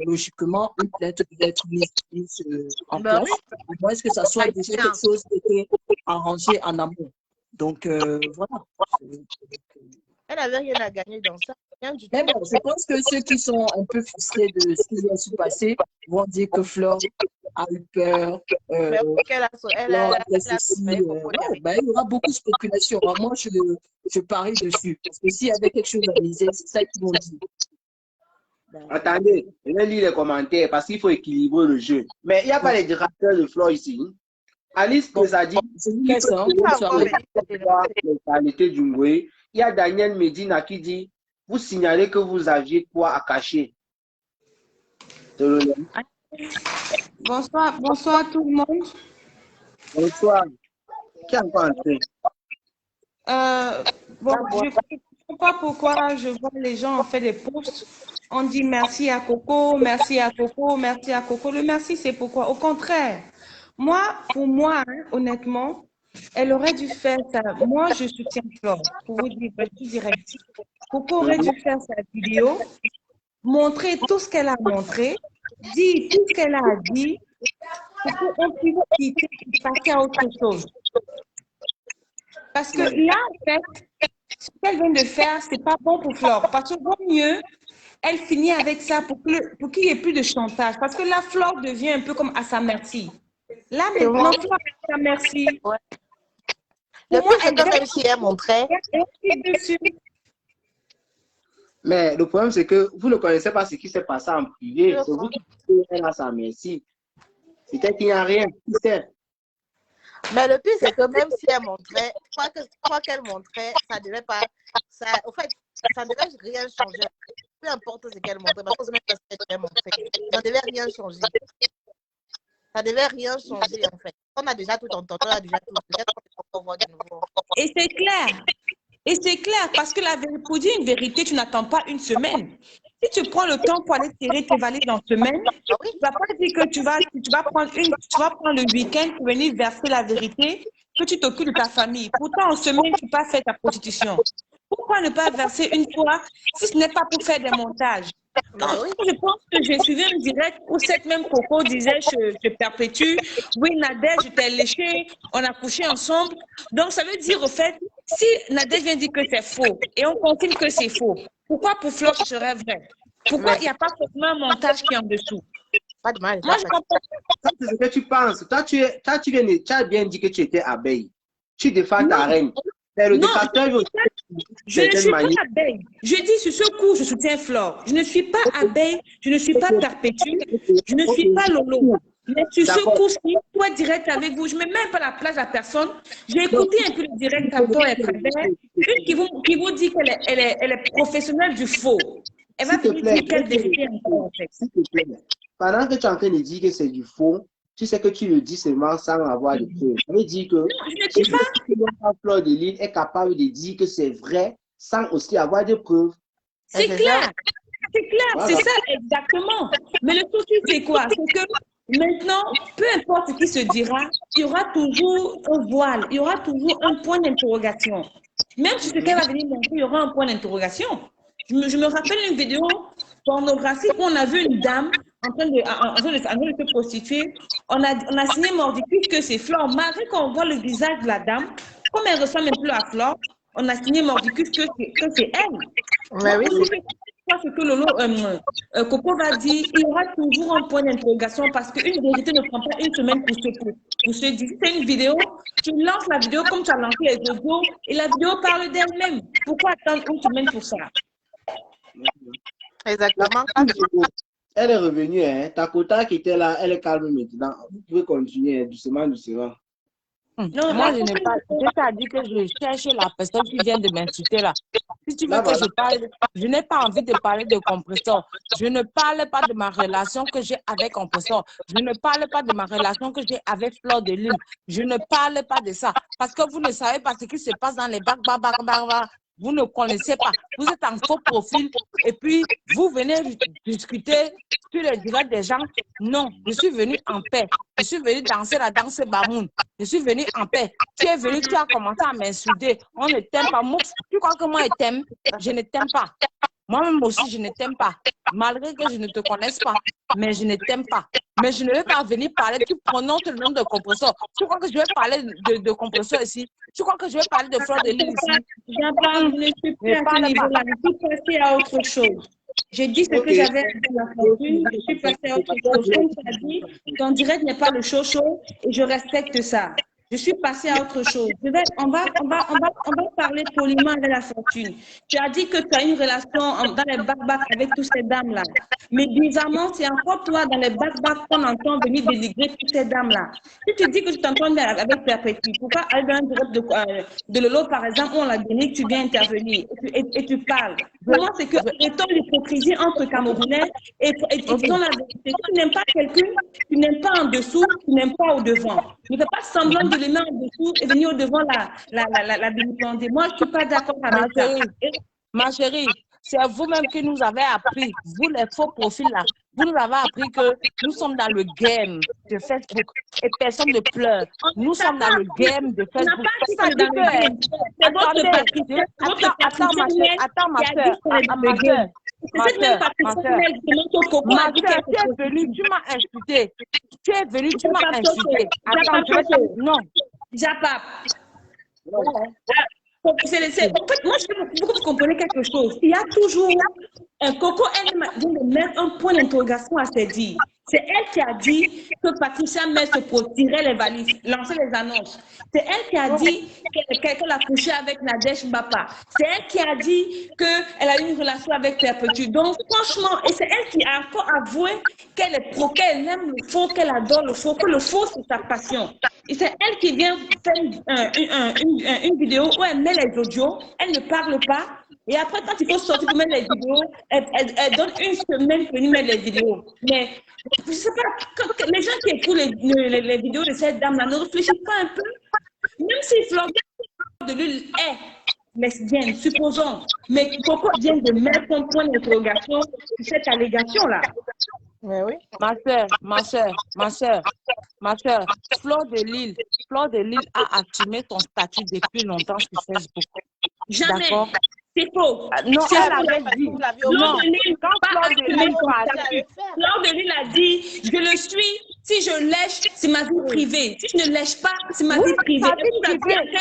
logiquement, une plainte devait être mise en place. À moins que ça soit déjà quelque chose qui était arrangé en amont. Donc, voilà. Elle n'avait rien à gagner dans ça. Mais bon, je pense que ceux qui sont un peu frustrés de ce qui vient de se passer vont dire que Flore a eu peur. Il y aura beaucoup de spéculation. Moi, je parie dessus. Parce que s'il y avait quelque chose à miser, c'est ça qu'ils vont dire. Attendez, je vais lire les commentaires parce qu'il faut équilibrer le jeu. Mais il n'y a pas les directeurs de Flore ici. Alice a dit il y a Daniel Medina qui dit vous signalez que vous aviez quoi à cacher. Bonsoir tout le monde. Bonsoir. Qui est encore entré? Je ne sais pas pourquoi je vois les gens ont fait des posts. On dit merci à Coco, merci à Coco, merci à Coco. Le merci, c'est pourquoi? Au contraire, pour moi, hein, honnêtement, elle aurait dû faire ça. Moi, je soutiens Flore. Pour vous dire, je suis direct. Coco aurait dû faire sa vidéo, montrer tout ce qu'elle a montré, dire tout ce qu'elle a dit, pour qu'on puisse quitter et passer à autre chose. Parce que là, en fait, ce qu'elle vient de faire, ce n'est pas bon pour Flore. Parce que vaut mieux, elle finit avec ça pour qu'il n'y ait plus de chantage. Parce que là, Flore devient un peu comme à sa merci. Là, Et moi, maintenant, tu vas faire ça, merci. ouais. Pour Le moi, pire, c'est elle que vient même si elle montrait, dessus. Mais le problème, c'est que vous ne connaissez pas ce qui s'est passé en privé. je C'est vous crois. qui dites qu'elle a sa merci. Peut-être qu'il n'y a rien. Qui sait? Mais le pire, c'est que même si elle montrait, quoi qu'elle montrait, ça devait pas. En fait, ça ne devait rien changer. Peu importe ce qu'elle montrait, parce que c'est même pas ce qu'elle montrait. Ça ne devait rien changer. Ça devait rien changer, en fait. On a déjà tout entendu, on a déjà tout. Peut-être qu'on va voir de nouveau. Et c'est clair. Et c'est clair, parce que pour dire une vérité, tu n'attends pas une semaine. Si tu prends le temps pour aller tirer tes valises en semaine, Ah oui? tu ne vas pas dire que tu vas prendre le week-end pour venir verser la vérité, que tu t'occupes de ta famille. Pourtant, en semaine, tu n'as pas fait ta prostitution. Pourquoi ne pas verser une fois si ce n'est pas pour faire des montages? Ah oui? Je pense que j'ai suivi un direct où cette même Coco disait je perpétue, oui Nadège, je t'ai léché, on a couché ensemble. Donc ça veut dire au fait, si Nadège vient dire que c'est faux et on confirme que c'est faux, pourquoi pour Flore ce serait vrai? Pourquoi il n'y a pas forcément un montage qui est en dessous? Pas de mal. Moi je comprends. Ça, c'est ce que tu penses. Toi, tu as bien dit que tu étais abeille. Tu défends ta Non. reine. Mais le Non, défacteur veut je ne suis pas abeille. Je dis sur ce coup, je soutiens Flore. Je ne suis pas abeille, je ne suis pas perpétue, je ne suis pas Lolo. Mais sur ce coup-ci, pour être direct avec vous, je ne mets même pas la place à personne. J'ai écouté un peu le direct tantôt à travers. Une qui vous dit qu'elle est professionnelle du faux. Elle va S'il te venir plaît, dire quelle vérité encore en fait. s'il te plaît. Pendant que tu es en train de dire que c'est du faux, tu sais que tu le dis seulement sans avoir de preuves. Ça veut dire que Non, je ne dis pas. Fleur de Lille est capable de dire que c'est vrai sans aussi avoir de preuves. C'est clair. C'est clair, Voilà. c'est ça exactement. Mais le souci, c'est quoi? C'est que maintenant, peu importe ce qui se dira, il y aura toujours un voile, il y aura toujours un point d'interrogation. Même si ce qu'elle va venir montrer, il y aura un point d'interrogation. Je me rappelle une vidéo pornographique où on a vu une dame en train de se prostituer. On a signé mordicus que c'est Flore. Malgré qu'on voit le visage de la dame, comme elle ressemble un peu à Flore, on a signé mordicus que c'est elle. Mais oui, Ce que Lolo, Coco va dire, il y aura toujours un point d'interrogation parce qu'une vérité ne prend pas une semaine pour se dire. C'est une vidéo, tu lances la vidéo comme tu as lancé les audios et la vidéo parle d'elle-même. Pourquoi attendre une semaine pour ça? exactement. Elle est revenue, hein. Ta quota qui était là, elle est calme maintenant. Vous pouvez continuer, hein, doucement, doucement. Non, moi, je n'ai pas. Je t'ai dit que je cherche la personne qui vient de m'insulter là. Si tu veux que je parle, je n'ai pas envie de parler de compresseur. Je ne parle pas de ma relation que j'ai avec compresseur. Je ne parle pas de ma relation que j'ai avec Fleur de Lune. Je ne parle pas de ça. Parce que vous ne savez pas ce qui se passe dans les bacs. Vous ne connaissez pas. Vous êtes en faux profil et puis vous venez discuter sur les directs des gens. Non, je suis venue en paix. Je suis venue danser la danse Bamoun. Je suis venue en paix. Tu es venu, tu as commencé à m'insulter. On ne t'aime pas. Moi, tu crois que moi, je t'aime? Je ne t'aime pas. Moi-même aussi, je ne t'aime pas. Malgré que je ne te connaisse pas, mais je ne t'aime pas. Mais je ne vais pas venir parler. Tu prononces le nom de compresseur. Tu crois que je vais parler de compresseur ici? Tu crois que je vais parler de Fleur de Lille ici? Je ne suis plus à ce niveau-là. Je suis passée à autre chose. J'ai dit ce que j'avais à la fortune. Je suis passée à autre chose. Comme tu as dit, ton direct n'est pas le show et je respecte ça. Je suis passée à autre chose. On va parler poliment avec la fortune. Tu as dit que tu as une relation dans les bacs avec toutes ces dames-là. Mais bizarrement, c'est encore toi dans les bacs qu'on entend venir dénigrer toutes ces dames-là. Si tu dis que tu t'entends avec Perpétue, pourquoi aller dans un direct de Lolo, par exemple, où on l'a donné, tu viens intervenir et tu parles? Pour moi, c'est que étant l'hypocrisie entre Camerounais et disons la vérité. Si tu n'aimes pas quelqu'un, tu n'aimes pas en dessous, tu n'aimes pas au devant. Ne fais pas semblant de les mettre en dessous et venir au devant la vilipender. Moi, je ne suis pas d'accord avec ça. Ma chérie, c'est vous-même qui nous avez appris, vous les faux profils là, vous nous avez appris que nous sommes dans le game de Facebook et personne ne pleure. Nous sommes dans le game de Facebook. Attends ma soeur, tu es venu, tu m'as insulté. Tu es venu, tu m'as insulté. Attends, non. Japap. En fait, moi, je veux que vous compreniez quelque chose. Il y a toujours un Coco, elle vient de mettre un point d'interrogation à ses dires. C'est elle qui a dit que Patricia Mel se tirait les valises, lançait les annonces. C'est elle qui a dit qu'elle a couché avec Nadège Mbapa. C'est elle qui a dit qu'elle a eu une relation avec Perpétue. Donc, franchement, et c'est elle qui a encore avoué qu'elle est pro, qu'elle aime le faux, qu'elle adore le faux, que le faux, c'est sa passion. Et c'est elle qui vient faire une vidéo où elle met les audios, elle ne parle pas. Et après, quand il faut sortir pour mettre les vidéos, elle donne une semaine pour nous mettre les vidéos. Mais je ne sais pas, les gens qui écoutent les vidéos de cette dame-là ne réfléchissent pas un peu. Même si Fleur de Lune est lesbienne, supposons, mais Coco vient de mettre un point d'interrogation sur cette allégation-là. Mais oui. Ma soeur, Fleur de Lille a assumé son statut depuis longtemps sur Facebook. Jamais. D'accord. C'est faux. Non, C'est elle faux. avait dit. Fleur de Lille Fleur de Lille parlait. Fleur de Lille a dit, je le suis, si je lèche, c'est ma vie privée. Si je ne lèche pas, c'est ma vie privée.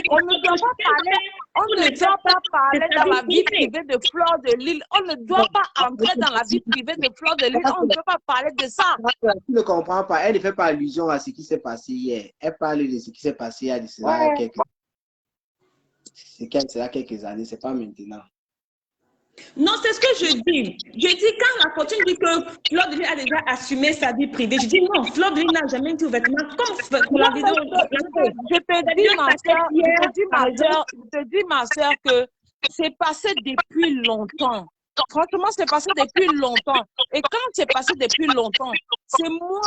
On ne doit pas parler dans la vie privée de Fleur de Lille. On ne doit pas entrer dans la vie privée de Fleur de Lille. On ne peut pas parler de ça. Tu ne comprends pas. Elle ne fait pas allusion à ce qui s'est passé hier. Elle parle de ce qui s'est passé il y a de cela quelques années. Ce n'est pas maintenant. Non, c'est ce que je dis. Je dis quand la fortune dit que Fleur de Lille a déjà assumé sa vie privée, je dis non, Fleur de Lille n'a jamais dit ouvertement, comme pour la vidéo. Je te dis, ma soeur, que c'est passé depuis longtemps. Franchement, c'est passé depuis longtemps. Et quand c'est passé depuis longtemps, c'est moi,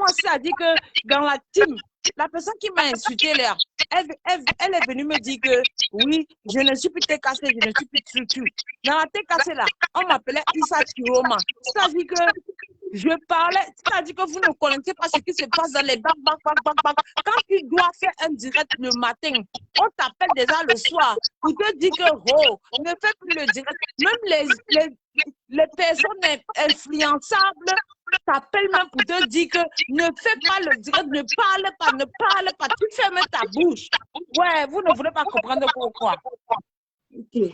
c'est-à-dire que dans la team, la personne qui m'a insulté là, elle est venue me dire que oui, je ne suis plus TKC, je ne suis plus structure. Dans la TKC là, on m'appelait Issa Chiroma. C'est-à-dire que je parlais, c'est-à-dire que vous ne connaissez pas ce qui se passe dans les bacs. Quand tu dois faire un direct le matin, on t'appelle déjà le soir pour te dire que oh, ne fais plus le direct. Même les personnes influençables t'appellent même pour te dire que ne fais pas le direct, ne parle pas, tu fermes ta bouche. Ouais, vous ne voulez pas comprendre pourquoi. Okay.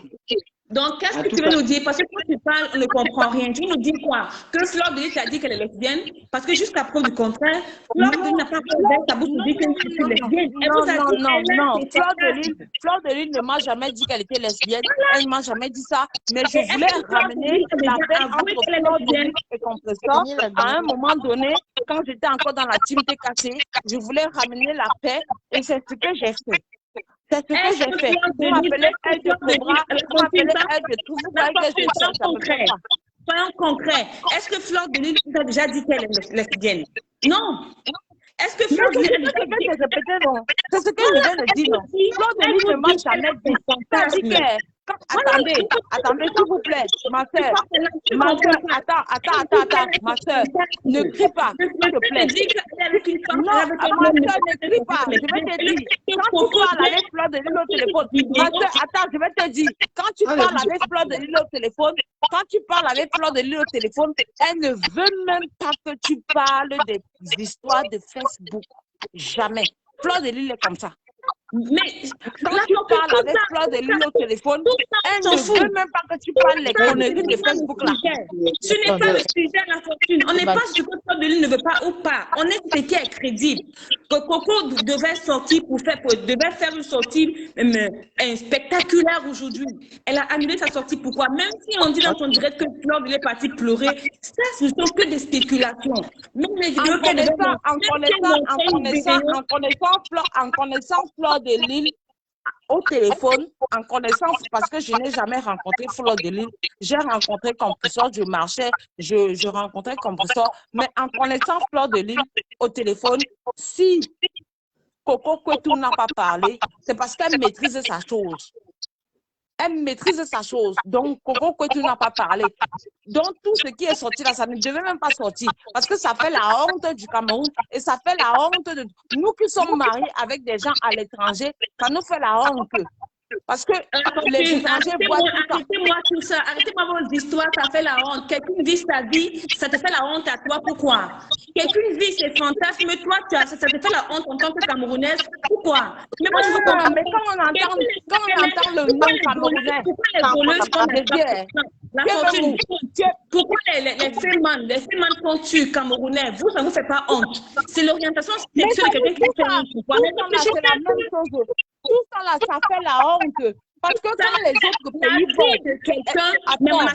Donc, qu'est-ce que tu veux nous dire? Parce que quand tu parles, on ne comprend rien. Tu nous dis quoi? Que Fleur de Lille t'a dit qu'elle est lesbienne? Parce que jusqu'à preuve du contraire, Fleur de Lille n'a pas ouvert sa bouche pour dire qu'elle est lesbienne. Non. Fleur de Lille ne m'a jamais dit qu'elle était lesbienne. Elle ne m'a jamais dit ça. Mais je voulais ramener la paix entre Fleur de Lille et Compressor. À un moment donné, quand j'étais encore dans la team TKC, je voulais ramener la paix et c'est ce que j'ai fait. C'est ce que j'ai fait. Vous m'appelez elle de Cobra, vous m'appelez elle de tout. Vous voyez que je suis soyons concrets. Est-ce que Fleur de Lille vous a déjà dit qu'elle est lesbienne? Non. Est-ce que Fleur de Lille c'est ce que je viens de dire, non. Fleur de Lille ne m'a jamais dit. C'est-à-dire que attendez, s'il vous plaît, ma soeur, attends, ma soeur, ne crie pas, s'il te plaît. Non, ma soeur, ne crie pas, je vais te dire, quand tu parles avec Fleur de Lille au téléphone, ma soeur, attends, je vais te dire, quand tu parles avec Fleur de Lille au téléphone, elle ne veut même pas que tu parles des histoires de Facebook, jamais. Fleur de Lille est comme ça. Mais quand tu parles avec Fleur de Lille au téléphone, elle ne veut même pas que tu parles les conneries de Facebook là. Ce n'est pas le sujet de la fortune. On n'est pas sur ce que Fleur de Lille ne veut pas ou pas. On est ce qui est crédible. Que Coco devait sortir devait faire une sortie spectaculaire aujourd'hui. Elle a annulé sa sortie. Pourquoi? Même si on dit dans son direct que Fleur de Lille est partie pleurer, ça ce ne sont que des spéculations. Même les vidéos en connaissant Fleur de Lille au téléphone, en connaissance, parce que je n'ai jamais rencontré Fleur de Lille. J'ai rencontré Compressor, je marchais, je rencontrais Compressor, mais en connaissant Fleur de Lille au téléphone, si Coco Kwetu n'a pas parlé, c'est parce qu'elle maîtrise sa chose. Elle maîtrise sa chose. Donc, Coco Kwetu n'a pas parlé. Donc, tout ce qui est sorti là, ça ne devait même pas sortir. Parce que ça fait la honte du Cameroun et ça fait la honte de nous qui sommes mariés avec des gens à l'étranger. Ça nous fait la honte. Parce que les étrangers voient tout ça. Arrêtez-moi tout ça. Arrêtez-moi vos histoires, ça fait la honte. Quelqu'un dit sa vie, ça te fait la honte à toi. Pourquoi? quelqu'une vit ses fantasmes, toi, ça te fait la honte en tant que Camerounaise. Pourquoi? Mais moi, je veux Ah, mais comprendre. quand on entend le nom camerounais, Pourquoi les voleuses font je dis, la fortune? Pourquoi les fémans font tuer Camerounais? Vous, ça ne vous fait pas honte. C'est l'orientation sexuelle de quelqu'un qui fait honte. Pourquoi? Mais réfléchissez c'est la même chose. Tout ça là, ça fait la honte. Parce que quand les autres la pays vie font... de quelqu'un, mais ma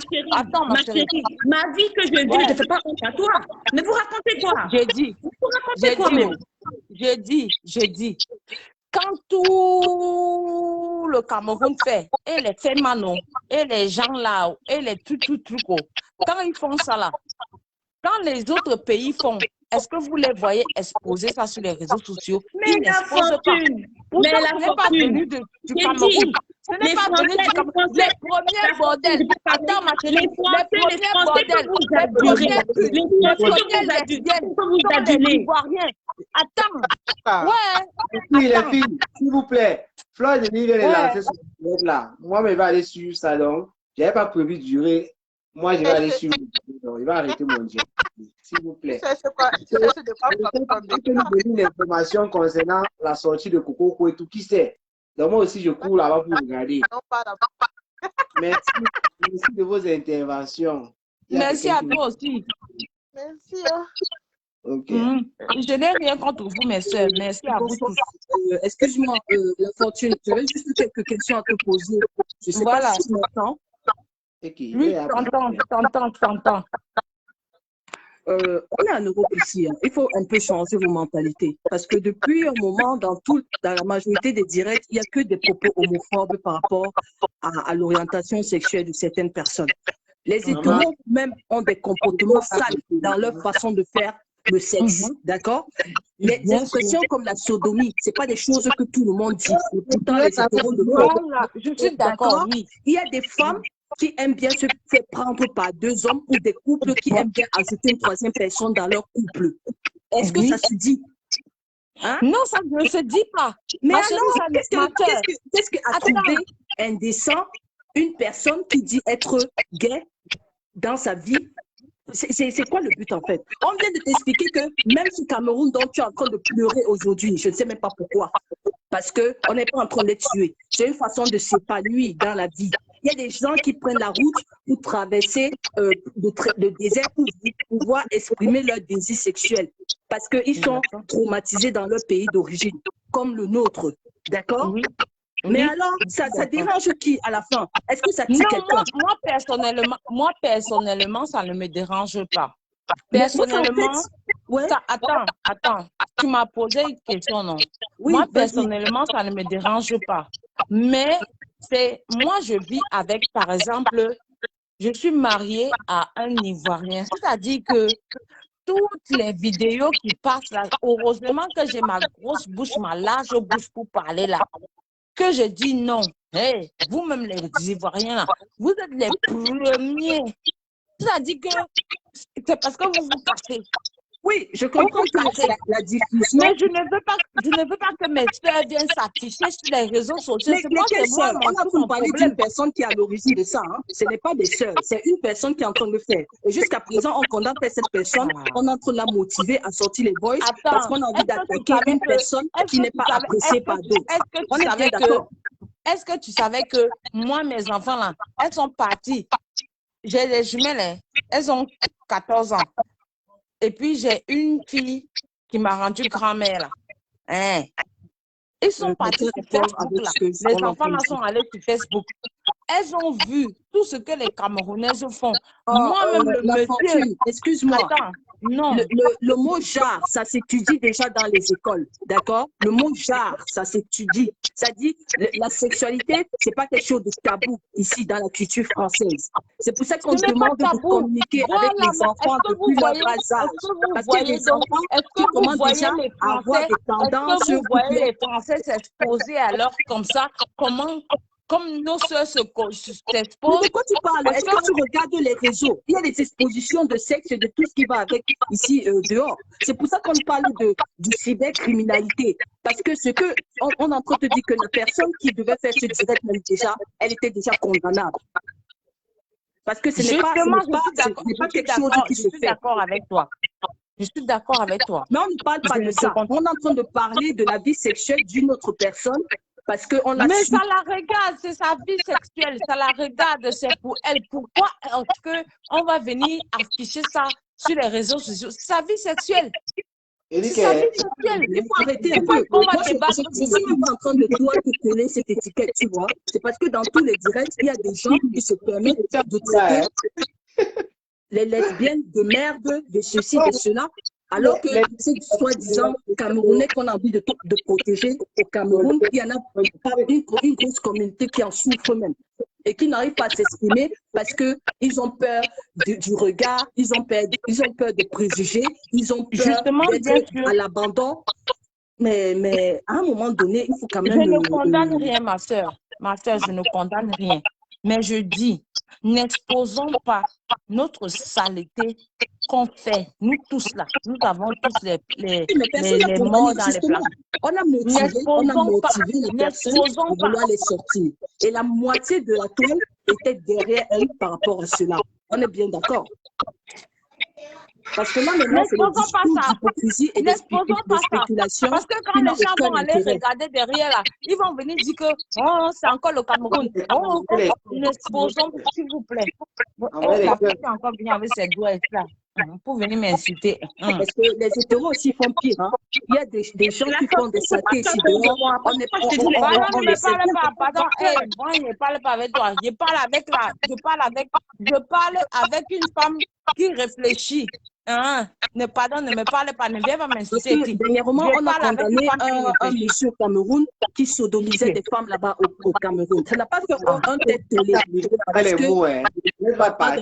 chérie, ma vie que je vis ne te fait pas honte à toi. Mais vous racontez quoi? J'ai dit, Vous racontez quoi même? j'ai dit, quand tout le Cameroun fait, et les Fémanos, et les gens là, et les trucs, quand ils font ça là, quand les autres pays font, est-ce que vous les voyez exposer ça sur les réseaux sociaux? Mais Ils la n'exposent pas. fortune, Pourtant, mais la ce n'est pas fortune. venu du Cameroun. Ce n'est pas venu du Cameroun. Les premiers bordels. Attends, ma chérie. Les premiers bordels. Les premières putes. Les premières lesbiennes. Sont les Ivoiriens. Attends. Ouais. Les filles, s'il vous plaît. Floyd Denis vient de lancer ce direct là. Moi, je vais aller sur ça donc. Je n'avais pas prévu de durer. Moi, je vais aller sur. Il va arrêter mon direct. S'il vous plaît. C'est quoi? C'est de quoi Je nous donner une information concernant la sortie de Coco et tout. Qui sait? Donc, moi aussi, je cours là-bas pour regarder. Merci. Merci de vos interventions. Merci à toi aussi. Merci. Ok. Je n'ai rien contre vous, mes soeurs. Merci à vous tous. Excuse-moi, la fortune, j'avais juste quelques questions à te poser. Je sais Voilà. pas si tu m'entends. Okay. Oui, t'entends. On est en Europe ici. Hein. Il faut un peu changer vos mentalités. Parce que depuis un moment, dans la majorité des directs, il n'y a que des propos homophobes par rapport à l'orientation sexuelle de certaines personnes. Les hétéros même ont des comportements sales dans leur façon de faire le sexe. D'accord? Les expressions comme la sodomie, ce n'est pas des choses que tout le monde dit. Pourtant, les hétéros le font. Voilà, je suis d'accord, oui. Il y a des femmes qui aiment bien se faire prendre par deux hommes ou des couples qui aiment bien ajouter une troisième personne dans leur couple. Est-ce que ça se dit? Hein? Non, ça ne se dit pas. Mais Ma alors, chérie, qu'est-ce que a trouvé indécent une personne qui dit être gay dans sa vie? C'est quoi le but en fait? On vient de t'expliquer que même ce Cameroun dont tu es en train de pleurer aujourd'hui, je ne sais même pas pourquoi, parce qu'on n'est pas en train de les tuer. C'est une façon de s'épanouir dans la vie. Il y a des gens qui prennent la route pour traverser le désert pour pouvoir exprimer leur désir sexuel parce qu'ils sont traumatisés dans leur pays d'origine, comme le nôtre. D'accord? Oui. Mais alors, ça dérange qui à la fin? Est-ce que ça tue quelqu'un? Moi, personnellement, ça ne me dérange pas. Personnellement, attends. Tu m'as posé une question, non? Oui, moi, personnellement, ça ne me dérange pas. Mais moi, je vis avec, par exemple, je suis mariée à un Ivoirien. C'est-à-dire que toutes les vidéos qui passent là, heureusement que j'ai ma grosse bouche, ma large bouche pour parler là, que je dis non. Hey, vous-même les Ivoiriens là, vous êtes les premiers. C'est-à-dire que c'est parce que vous vous cachez. Oui, je comprends que la diffusion. Mais je ne veux pas que mes soeurs viennent s'afficher sur les réseaux sociaux. Mais lesquelles sœurs? On a tout parlé d'une personne qui est à l'origine de ça. Hein. Ce n'est pas des sœurs, c'est une personne qui est en train de le faire. Et jusqu'à présent, on condamne cette personne, on est en train de la motiver à sortir les boys parce qu'on a envie d'attaquer une personne qui n'est pas appréciée par d'autres. On est bien d'accord. Est-ce que tu savais que moi, mes enfants là, elles sont parties. J'ai des jumelles, elles ont 14 ans. Et puis, j'ai une fille qui m'a rendu grand-mère. Hein? Ils sont partis sur Facebook. Là. Les enfants là sont allés sur Facebook. Elles ont vu tout ce que les Camerounaises font. Moi-même, le monsieur... Excuse-moi. Attends, non. Le mot genre, ça s'étudie déjà dans les écoles. D'accord? Le mot genre, ça s'étudie. Ça dit, la sexualité, c'est pas quelque chose de tabou ici dans la culture française. C'est pour ça qu'on demande de communiquer avec les enfants depuis leur bas âge. Parce qu'il y a des enfants qui commencent déjà à avoir des tendances. Est-ce que vous voyez les Français s'exposer alors comme ça? Comme nos soeurs s'exposent. De quoi tu parles? Est-ce que tu regardes les réseaux? Il y a des expositions de sexe et de tout ce qui va avec ici dehors. C'est pour ça qu'on parle du cybercriminalité. Parce que ce que on est en train de dire que la personne qui devait faire ce direct, elle était déjà condamnable. Parce que ce n'est pas quelque chose qui se fait. Je suis d'accord avec toi. Je suis d'accord avec toi. Mais on ne parle pas de ça. On est en train de parler de la vie sexuelle d'une autre personne parce qu'on l'a Mais su. ça la regarde, c'est sa vie sexuelle, ça la regarde, c'est pour elle. Pourquoi est-ce qu'on va venir afficher ça sur les réseaux sociaux? C'est sa vie sexuelle. C'est sa vie sexuelle. Il faut arrêter un peu. On va Moi, je débattre. ne suis même pas en train de toi te coller cette étiquette, tu vois. C'est parce que dans tous les directs, il y a des gens qui se permettent de traiter les lesbiennes de merde, de ceci, de cela, alors que c'est soi-disant Camerounais qu'on a envie de protéger au Cameroun, il y en a pas une grosse communauté qui en souffre même et qui n'arrive pas à s'exprimer parce qu'ils ont peur du regard, ils ont peur des préjugés, ils ont peur d'être à l'abandon. Mais à un moment donné, il faut quand même... Je ne condamne rien, ma soeur. Ma soeur, je ne condamne rien. Mais je dis, n'exposons pas notre saleté qu'on fait, nous tous là. Nous avons tous les morts dans les places. On a motivé les personnes pour vouloir les sortir. Et la moitié de la toile était derrière elle par rapport à cela. On est bien d'accord. Parce que là, maintenant, c'est le discours d'hypocrisie et de spéculation. Parce que quand les gens vont aller regarder derrière, là, ils vont venir dire que oh, c'est encore le Cameroun. Oh, n'exposons, s'il vous plaît. La fille est encore venue avec ses doigts là pour venir m'insulter. Parce que les hétéros aussi font pire. Hein. Il y a des gens qui font des satés ici dehors. On n'est pas... Pardon, moi, je ne parle pas avec toi. Je parle avec une femme qui réfléchit. Ne me parle pas, ne viens pas m'insulter. Dernièrement, on a condamné un monsieur au Cameroun qui sodomisait des femmes là-bas au Cameroun. Ça n'a pas fait un tête télé.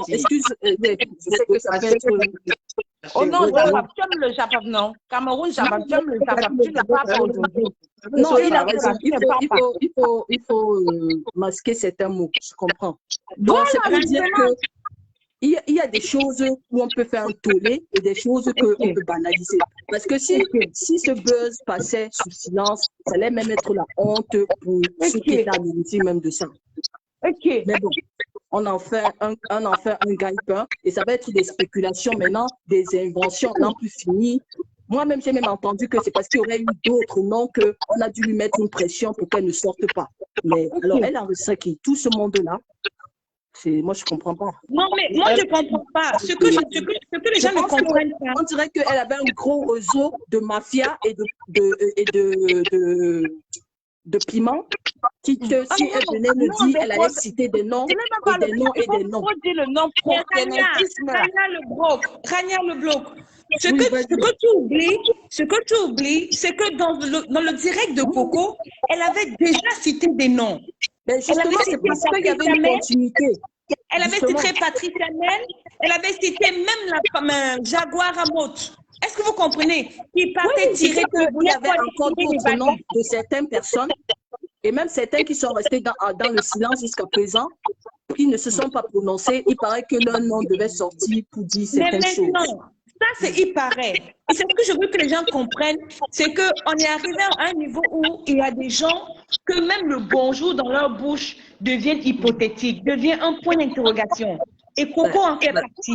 Excuse, je sais que ça fait être... Oh non, Japap, tu aimes le Japap, non? Cameroun, Japap, tu aimes le Japap, tu ne parles pas aujourd'hui. Non, il a raison. Il faut masquer certains mots, je comprends. Donc, c'est pour dire que il y a des choses où on peut faire un tollé et des choses qu'on peut banaliser. Parce que si ce buzz passait sous silence, ça allait même être la honte pour ceux qui étaient à même de ça. Mais bon, on en fait un gagne-pain et ça va être des spéculations maintenant, des inventions n'en plus finies. Moi-même, j'ai même entendu que c'est parce qu'il y aurait eu d'autres noms qu'on a dû lui mettre une pression pour qu'elle ne sorte pas. Mais alors, elle a reçu tout ce monde-là. Moi, je ne comprends pas. Non, mais moi, je ne comprends pas. Ce que les gens ne comprennent pas. On dirait qu'elle avait un gros réseau de mafia et de piment qui, si elle venait le dire, elle allait citer des noms et des noms et des noms. Il faut dire le nom pour Rania le bloc. Ce que tu oublies, c'est que dans le direct de Coco, elle avait déjà cité des noms. Mais justement, c'est parce qu'il y avait une continuité. Elle avait cité Patricia Men, elle avait cité même la femme Jaguar Amot. Est-ce que vous comprenez? Qui partait tirer que il y avait encore d'autres noms de certaines personnes, et même certains qui sont restés dans le silence jusqu'à présent, qui ne se sont pas prononcés. Il paraît que leur nom devait sortir pour dire certaines choses. Ça, c'est il paraît. Et c'est ce que je veux que les gens comprennent, c'est qu'on est arrivé à un niveau où il y a des gens que même le bonjour dans leur bouche devient hypothétique, devient un point d'interrogation. Et Coco en fait partie.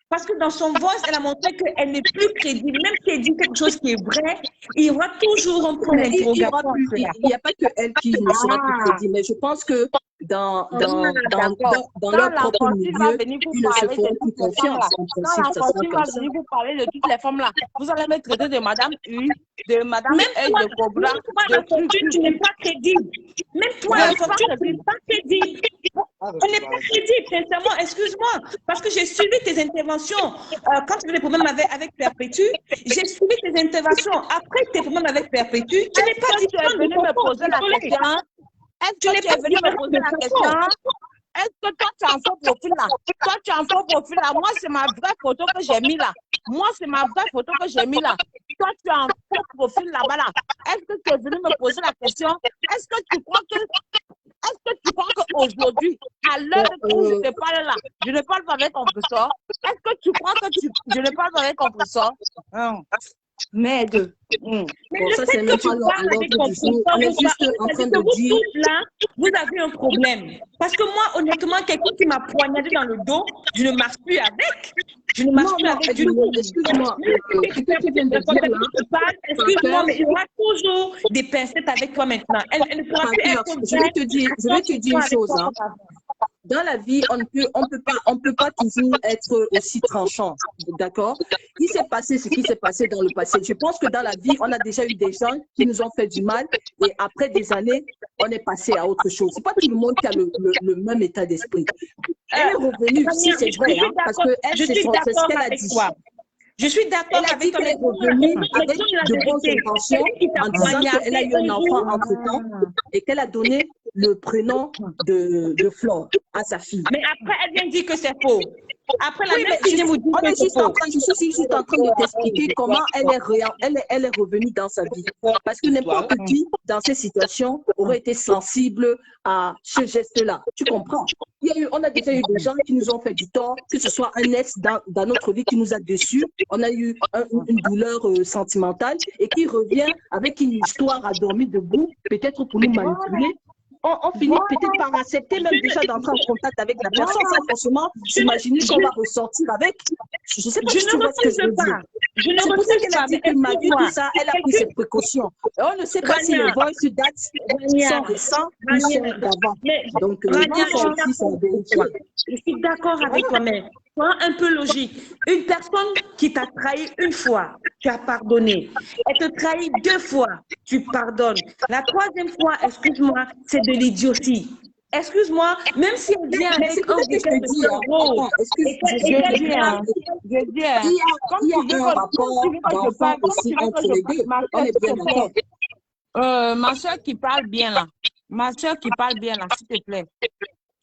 Parce que dans son voice, elle a montré qu'elle n'est plus crédible. Même si elle dit quelque chose qui est vrai, il y aura toujours un point d'interrogation. Il n'y a pas que elle qui ne sera plus crédible, mais je pense que dans leur propre milieu, ils ne se font plus confiance. En principe, ça sera comme ça. Vous parlez de toutes les femmes là. Vous allez me traiter de Madame U, de Madame L, de Cobra. Même toi, tu n'es pas crédible. Même toi, tu n'es pas crédible. On n'est pas crédible, sincèrement, excuse-moi. Parce que j'ai suivi tes interventions. Quand tu avais des problèmes avec Perpétue, j'ai suivi tes interventions. Après tes problèmes avec Perpétue, tu n'es pas dit que tu es venu me poser la question. Est-ce que tu es venu me poser la question? Est-ce que toi, tu as un faux profil là? Toi, tu as un faux profil là. Moi, c'est ma vraie photo que j'ai mis là. Moi, c'est ma vraie photo que j'ai mis là. Toi, tu as un faux profil là-bas là. Est-ce que tu es venu me poser la question? Est-ce que tu crois qu'aujourd'hui, à l'heure où je te parle là, je ne parle pas avec compresseur? Est-ce que tu crois que je ne parle pas avec compresseur? Merde. Mais Bon, le ça, fait c'est que même tu pas parles à avec l'ordre ton du jour. professeur, On est juste en c'est train que de vous dire. tous là, vous avez un problème. Parce que moi, honnêtement, quelqu'un qui m'a poignardé dans le dos, je ne marche plus avec. Je ne marche Non, plus non, avec du tout. excuse-moi. Ce que tu viens de dire là, Excuse-moi, mais il y aura toujours des pincettes avec toi maintenant. Elle ne pourra plus être je vais te dire une chose. Hein. Dans la vie, on peut pas toujours être aussi tranchant, d'accord? Il s'est passé ce qui s'est passé dans le passé. Je pense que dans la vie, on a déjà eu des gens qui nous ont fait du mal et après des années, on est passé à autre chose. C'est pas tout le monde qui a le même état d'esprit. Elle est revenue, si c'est vrai, hein, parce que elle, c'est ce qu'elle a dit. Je suis d'accord avec toi. Elle a dit qu'elle est revenue avec de bonnes intentions en disant qu'elle a eu un enfant entre-temps et qu'elle a donné le prénom de Flore à sa fille. Mais après, elle vient dire que c'est faux. Après, la même je fille vous dit que c'est faux. Je suis juste en train de t'expliquer comment elle est revenue dans sa vie. Parce que n'importe qui, dans ces situations, aurait été sensible à ce geste-là. Tu comprends? On a déjà eu des gens qui nous ont fait du tort, que ce soit un ex dans notre vie qui nous a déçus. On a eu une douleur sentimentale et qui revient avec une histoire à dormir debout, peut-être pour nous manipuler. On finit peut-être par accepter même déjà d'entrer en contact avec la personne sans forcément s'imaginer qu'on va ressortir avec. Je ne sais pas si tu vois ce que je veux dire. C'est pour ça qu'elle a dit que malgré tout ça, elle a pris ses précautions. Et on ne sait pas si les voices datent sont récents ou sont d'avant. Donc, je suis d'accord avec toi, mais sois un peu logique. Une personne qui t'a trahi une fois, tu as pardonné. Elle te trahit 2 fois, tu pardonnes. La 3e fois, excuse-moi, c'est de l'idiotie. Excuse-moi, même si elle vient avec un bouquet de euros. Je dis, comme tu veux que je parle, on est bien d'accord. Ma soeur qui parle bien là, s'il te plaît.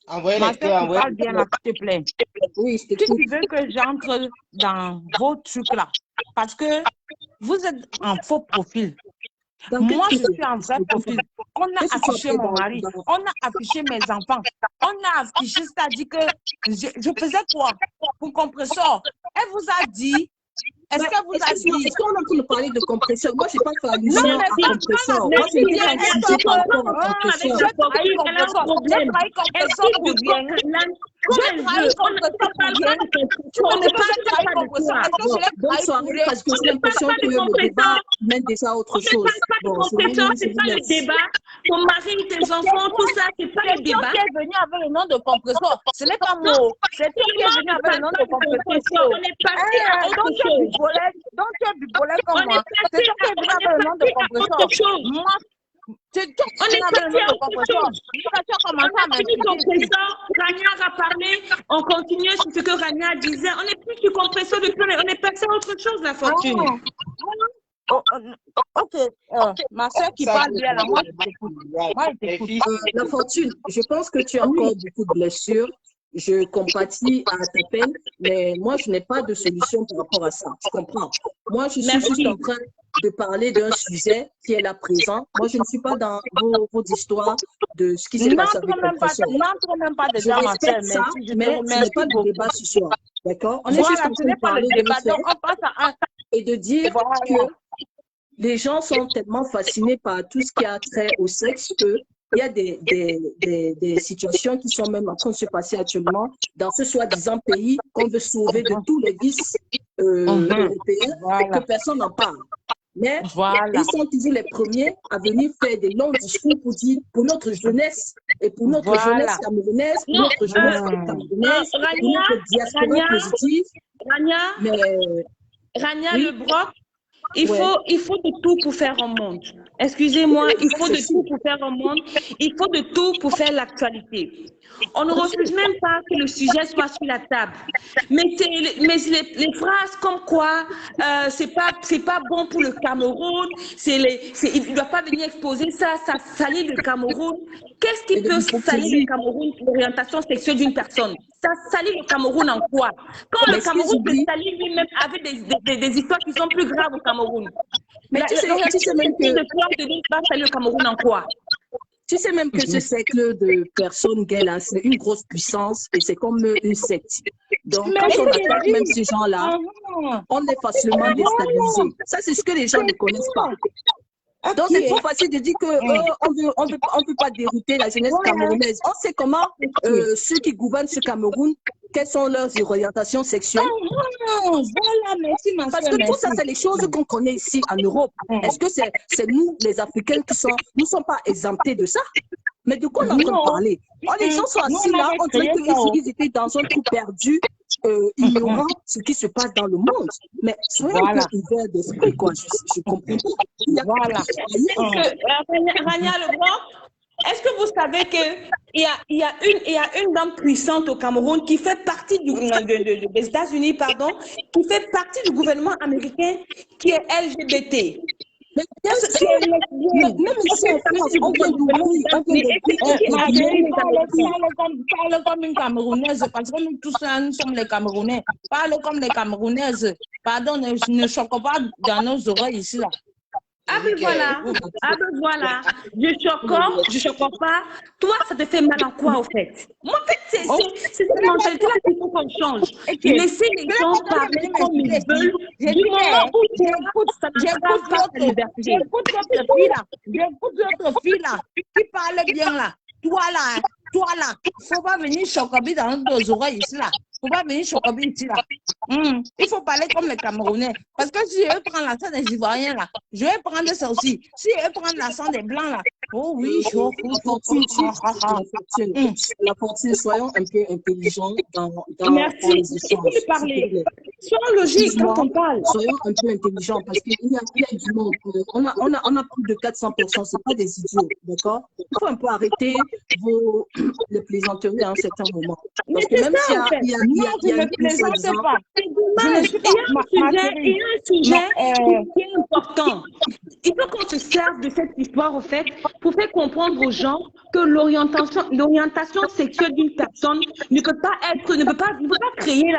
Envoyez Ma les cœurs, soeur qui envoyez parle bien là, s'il te plaît. Oui, Si tu veux que j'entre dans vos trucs là, parce que vous êtes en faux profil. Moi, je suis en vrai profil. On a affiché mon mari, on a affiché mes enfants, on a affiché, c'est-à-dire que je faisais quoi pour compresseur. Elle vous a dit, est-ce qu'elle vous a dit? Est-ce qu'on est en train de parler de compresseur? Moi, je n'ai pas fait allusion à compresseur. Moi, je n'ai pas cité par rapport à compresseur. J'ai trahi compresseur pour rien. J'ai trahi compresseur pour rien. Tu ne peux pas trahir compresseur. Est-ce que je l'ai trahi pour rien? Parce que j'ai l'impression que le débat mène déjà à autre chose. Compresseur, c'est pas le débat. Ton mari, tes enfants, tout ça, c'est pas le débat. C'est toi qui est venu avec le nom de compresseur. Ce n'est pas moi. C'est toi qui est venu avec le nom de compresseur. On est passé à autre chose. Donc tu es bipolaire comme moi. C'est toi qui es venu avec le nom de compresseur. Moi, c'est toi qui es venu avec le nom de compresseur. Tu as commencé à m'insulter. Rania a parlé, on continue sur ce que Rania disait. On n'est plus sur compresseur depuis, on est passé à autre chose, la fortune. Ok, ma soeur qui parle bien là, moi je t'écoute. La fortune, je pense que tu as encore beaucoup de blessures. Je compatis à ta peine, mais moi, je n'ai pas de solution par rapport à ça. Tu comprends? Moi, je suis juste en train de parler d'un sujet qui est là présent. Moi, je ne suis pas dans vos histoires de ce qui s'est passé avec la personne. N'entre même pas Je dedans, ma soeur, respecte ça, mais ce n'est pas de débat ce soir. D'accord? On est voilà, juste en train de parler de fait on passe à un... et de dire que les gens sont tellement fascinés par tout ce qui a trait au sexe que il y a des situations qui sont même en train de se passer actuellement dans ce soi-disant pays qu'on veut sauver de tous les vices européens et que personne n'en parle. Mais ils sont toujours les premiers à venir faire des longs discours pour dire pour notre jeunesse et pour notre jeunesse camerounaise, pour notre jeunesse camerounaise, pour notre diaspora positive. Rania, le broc. Il faut de tout pour faire un monde. Excusez-moi, il faut de tout pour faire un monde. Il faut de tout pour faire l'actualité. On ne refuse même pas que le sujet soit sur la table. Mais les phrases comme quoi c'est pas bon pour le Cameroun, il ne doit pas venir exposer ça salit le Cameroun. Qu'est-ce qui peut salir le Cameroun, l'orientation sexuelle d'une personne? Ça salit le Cameroun en quoi? Quand le Cameroun se salit lui-même avec des histoires qui sont plus graves au Cameroun. Mais tu sais même que le Cameroun en quoi? Tu sais même que ce cercle de personnes gays là, c'est une grosse puissance et c'est comme une secte. Donc, Mais quand c'est on ce que attaque j'ai même dit. ces gens-là, Ah, on est facilement déstabilisé. Ça, c'est ce que les gens ne connaissent pas. Donc, c'est trop facile de dire que on peut pas dérouter la jeunesse camerounaise. On sait comment ceux qui gouvernent ce Cameroun, quelles sont leurs orientations sexuelles. voilà, merci, ma Parce soeur, que tout ça, merci. c'est les choses qu'on connaît ici en Europe. Est-ce que c'est nous, les Africains, nous ne sommes pas exemptés de ça? Mais de quoi on est en train de parler? Oh, les gens sont Nous, assis on là, avait on dirait créé ça, qu'ils étaient dans un trou perdu, ignorant ce qui se passe dans le monde. Mais soyons un peu ouverts d'esprit, quoi. Je comprends pas. Voilà. Rania Leblanc, est-ce que vous savez qu'il y a une dame puissante au Cameroun qui fait partie des États-Unis, pardon, qui fait partie du gouvernement américain, qui est LGBT? Mais bien sûr, même ici en France, on vient d'ouvrir, Parle comme une Camerounaise, parce que nous tous, nous sommes les Camerounais. Parle comme les Camerounaises. Pardon, ne choque pas dans nos oreilles ici, là. Ah ben voilà, je choque pas. Toi, ça te fait mal en quoi, au fait? Moi, en fait, c'est cette mentalité-là qu'il faut qu'on change. Laissez les gens parler comme ils veulent. Du moment où tu écoutes, ça ne J'écoute l'autre fille là, qui parle bien là. Toi là, faut pas venir chocobi dans nos oreilles ici là. Faut pas venir chocobi ici là. Il faut parler comme les Camerounais. Parce que si eux prennent l'accent des Ivoiriens là, je vais prendre ça aussi. Si eux prennent l'accent des Blancs là, oh oui, la fortune, soyons un peu intelligents dans merci. les échanges. Parler. Soyons logiques quand on parle. Soyons un peu intelligents parce qu'il y a du monde. On a plus de 400%, c'est pas des idiots, d'accord? Il faut un peu arrêter les plaisanteries à un certain moment. Parce que même s'il y a une plaisante pas. Il y a un sujet qui est important. Il faut qu'on se serve de cette histoire, au fait, pour faire comprendre aux gens que l'orientation sexuelle d'une personne ne peut pas créer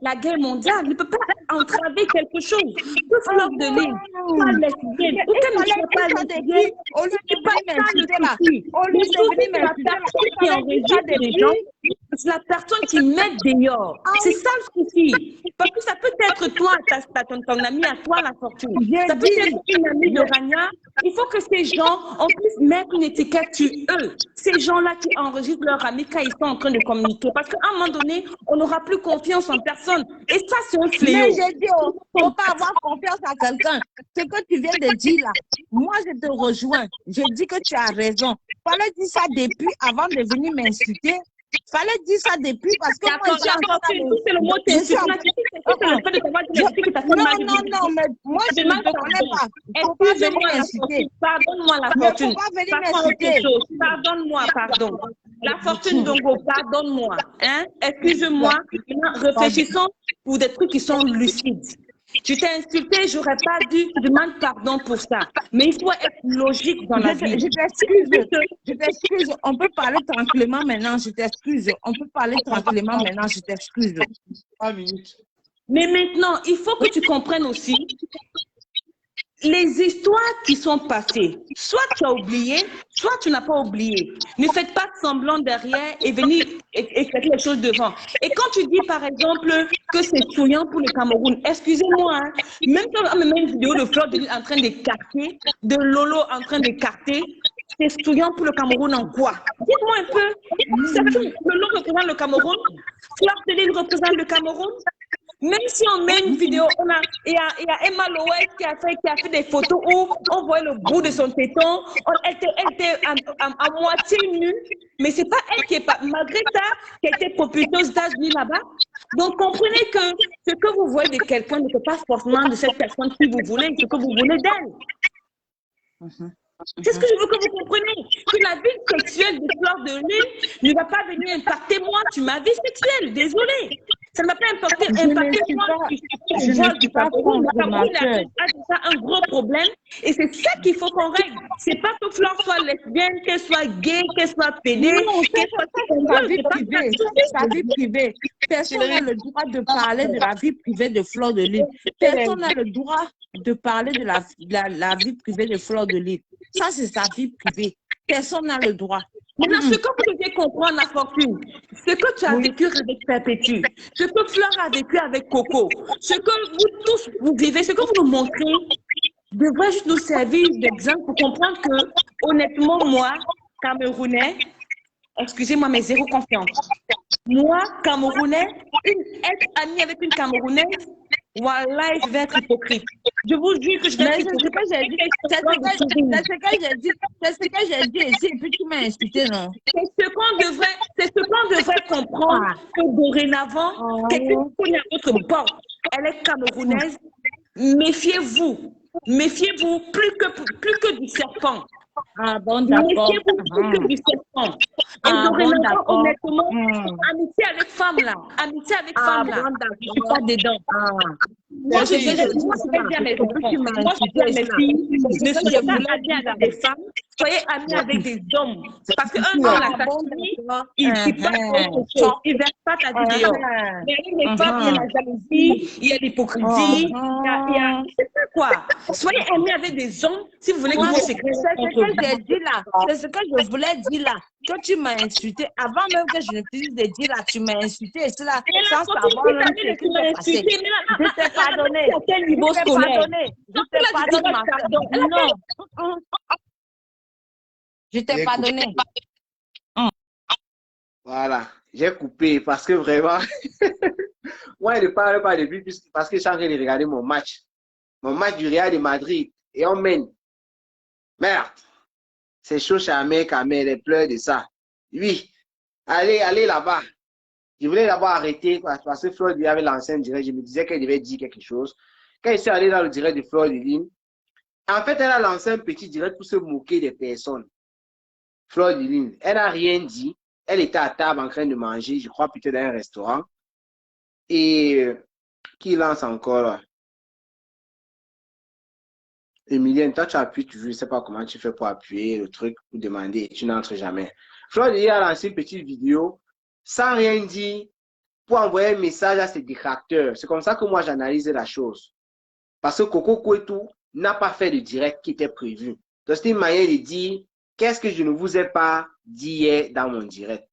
la guerre mondiale, ne peut pas entraver quelque chose. Que fleur de lys, pas lesbienne, ou qu'elle ne soit pas lesbienne, au lieu de pas m'insulter là, au lieu de venir m'insulter qui enregistre des gens, c'est la personne qui met dehors. C'est ça le souci. Parce que ça peut être toi, ton ami à toi, la fortune. Ça peut être une amie de Rania. Il faut que ces gens, on puisse mettre une étiquette sur eux. Ces gens-là qui enregistrent leurs amis quand ils sont en train de communiquer. Parce qu'à un moment donné, on n'aura plus confiance en personne. Et ça, c'est un fléau. Mais j'ai dit, il ne faut pas avoir confiance à quelqu'un. Ce que tu viens de dire là, moi, je te rejoins. Je dis que tu as raison. Il fallait dire ça depuis avant de venir m'insulter. Fallait dire ça depuis parce que moi, c'est le mot non, mais moi, je ne te connais pas. Il ne faut pas venir m'insulter. Pardonne-moi la fortune. Il ne faut pas venir m'insulter. Pardonne-moi, pardon. La fortune Dongo, pardonne-moi. Hein? Excuse-moi. Réfléchissons pour des trucs qui sont lucides. Tu t'es insulté, j'aurais pas dû te demander pardon pour ça. Mais il faut être logique dans la vie. Je t'excuse. On peut parler tranquillement maintenant, je t'excuse. On peut parler tranquillement maintenant, je t'excuse. 3 minutes. Mais maintenant, il faut que tu comprennes aussi les histoires qui sont passées. Soit tu as oublié, soit tu n'as pas oublié. Ne faites pas semblant derrière et venir éclater les choses devant. Et quand tu dis, par exemple, que c'est souillant pour le Cameroun, excusez-moi, hein, même quand on met une vidéo de Fleur de Lys en train d'écarter, de Lolo en train d'écarter, c'est souillant pour le Cameroun en quoi? Dites-moi un peu, Lolo représente le Cameroun, Fleur de Lys représente le Cameroun. Même si on met une vidéo, il y a Emma Loès qui a fait des photos où on voit le bout de son téton, elle était à moitié nue, mais c'est pas elle qui est pas, malgré ça, qui a été propulsée aux États-Unis là-bas. Donc comprenez que ce que vous voyez de quelqu'un ne fait pas forcément de cette personne qui vous voulez, ce que vous voulez d'elle. C'est ce que je veux que vous compreniez. Que la vie sexuelle de Fleur de Lys ne va pas venir impacter moi sur ma vie sexuelle. Désolée. Ça ne va pas impacter moi. Je ne suis pas ça un gros problème. Et c'est ça qu'il faut qu'on règle. C'est pas que Fleur soit lesbienne, qu'elle soit gay, qu'elle soit pédée. Non, qu'elle soit sa vie privée. Sa vie privée. Personne n'a le droit de parler de la vie privée de Fleur de Lys. Personne n'a le droit de parler de la vie privée de Fleur de Lys. Ça, c'est sa vie privée. Personne n'a le droit. Maintenant, ce que vous devez comprendre, la fortune, ce que tu as vécu avec Perpétue, ce que Fleur a vécu avec Coco, ce que vous tous vous vivez, ce que vous nous montrez, devrait juste nous servir d'exemple pour comprendre que, honnêtement, moi, Camerounais, excusez-moi, mais zéro confiance. Moi, Camerounais, être ami avec une Camerounaise, voilà, je vais être hypocrite. Je vous jure que je vais être hypocrite. C'est ce que j'ai dit ici, et puis tu m'as insulté, non? C'est ce qu'on devrait comprendre que dorénavant, quelqu'un qui est à votre porte, elle est camerounaise, méfiez-vous. Méfiez-vous plus que du serpent. Ah bon, d'accord. Méfiez-vous plus que du serpent. Et dorénavant, honnêtement, amitié avec femme là. Amitié avec femme là. Je ne suis pas dedans. Moi, je vais dire à mes enfants, moi, je dis à mes filles, ne soyez pas amis avec des femmes, soyez amis avec des hommes. Parce qu'un homme, la famille, il passe autre chose. Il ne verse pas ta vie dehors. Mais avec les femmes, il y a la jalousie, il y a l'hypocrisie, il y a... C'est ça quoi. Soyez amis avec des hommes si vous voulez que vos secrets soient C'est ce que j'ai dit là. C'est ce que je voulais dire là. Que tu m'as insulté. Avant même que je ne finisse de dire là, tu m'as insulté. Et cela, sans savoir même ce qui s'est passé. Je t'ai pardonné. À quel niveau scolaire? Je t'ai pardonné, ma soeur. Non. Je t'ai pardonné. Voilà, j'ai coupé parce que vraiment, moi, je ne parle pas depuis parce que je suis en train de regarder mon match du Real de Madrid et on mène. Merde, c'est chaud chez Amérique, elle pleure de ça. Oui, allez là-bas. Je voulais d'abord arrêter parce que Fleur avait lancé un direct. Je me disais qu'elle devait dire quelque chose. Quand je suis allé dans le direct de Fleur de Lune, en fait, elle a lancé un petit direct pour se moquer des personnes. Fleur de Lune, elle n'a rien dit. Elle était à table en train de manger, je crois, peut-être dans un restaurant. Et qui lance encore là? Emilienne, toi, tu appuies toujours, je ne sais pas comment tu fais pour appuyer le truc, pour demander, tu n'entres jamais. Fleur de Lune a lancé une petite vidéo sans rien dire pour envoyer un message à ses détracteurs. C'est comme ça que moi, j'analyse la chose. Parce que Coco Kouetou n'a pas fait de direct qui était prévu. Donc, c'est une manière de dire, qu'est-ce que je ne vous ai pas dit hier dans mon direct?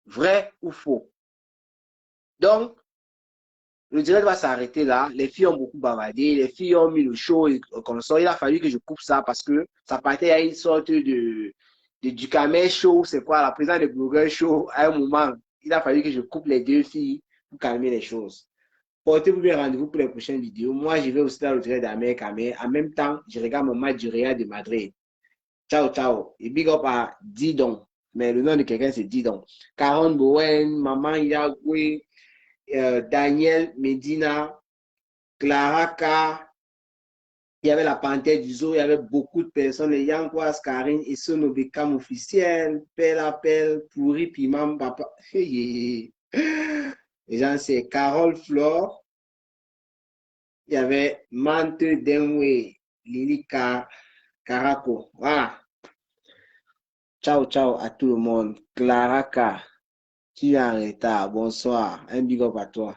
Vrai ou faux? Donc, le direct va s'arrêter là. Les filles ont beaucoup bavardé. Les filles ont mis le show et comme ça. Il a fallu que je coupe ça parce que ça partait à une sorte de Ducamel show. C'est quoi? La présence de blogueur show à un moment. Il a fallu que je coupe les deux filles pour calmer les choses. Portez-vous bien, rendez-vous pour les prochaines vidéos. Moi, je vais aussi dans le direct d'Amérique. En même temps, je regarde mon match du Real de Madrid. Ciao, ciao. Et big up à Didon. Mais le nom de quelqu'un, c'est Didon. Caron Bowen, Maman Yagwe, Daniel Medina, Clara K. Il y avait la Panthère du Zoo. Il y avait beaucoup de personnes. Les Yankoas, Karine et Sonobekam officiel. Pelle appel, pourri, piment, papa. Les gens, c'est Carole Flore. Il y avait Mante Denwe, Lili Caraco. Voilà. Ciao, ciao à tout le monde. Clara K. Tu es en retard. Bonsoir. Un big up à toi.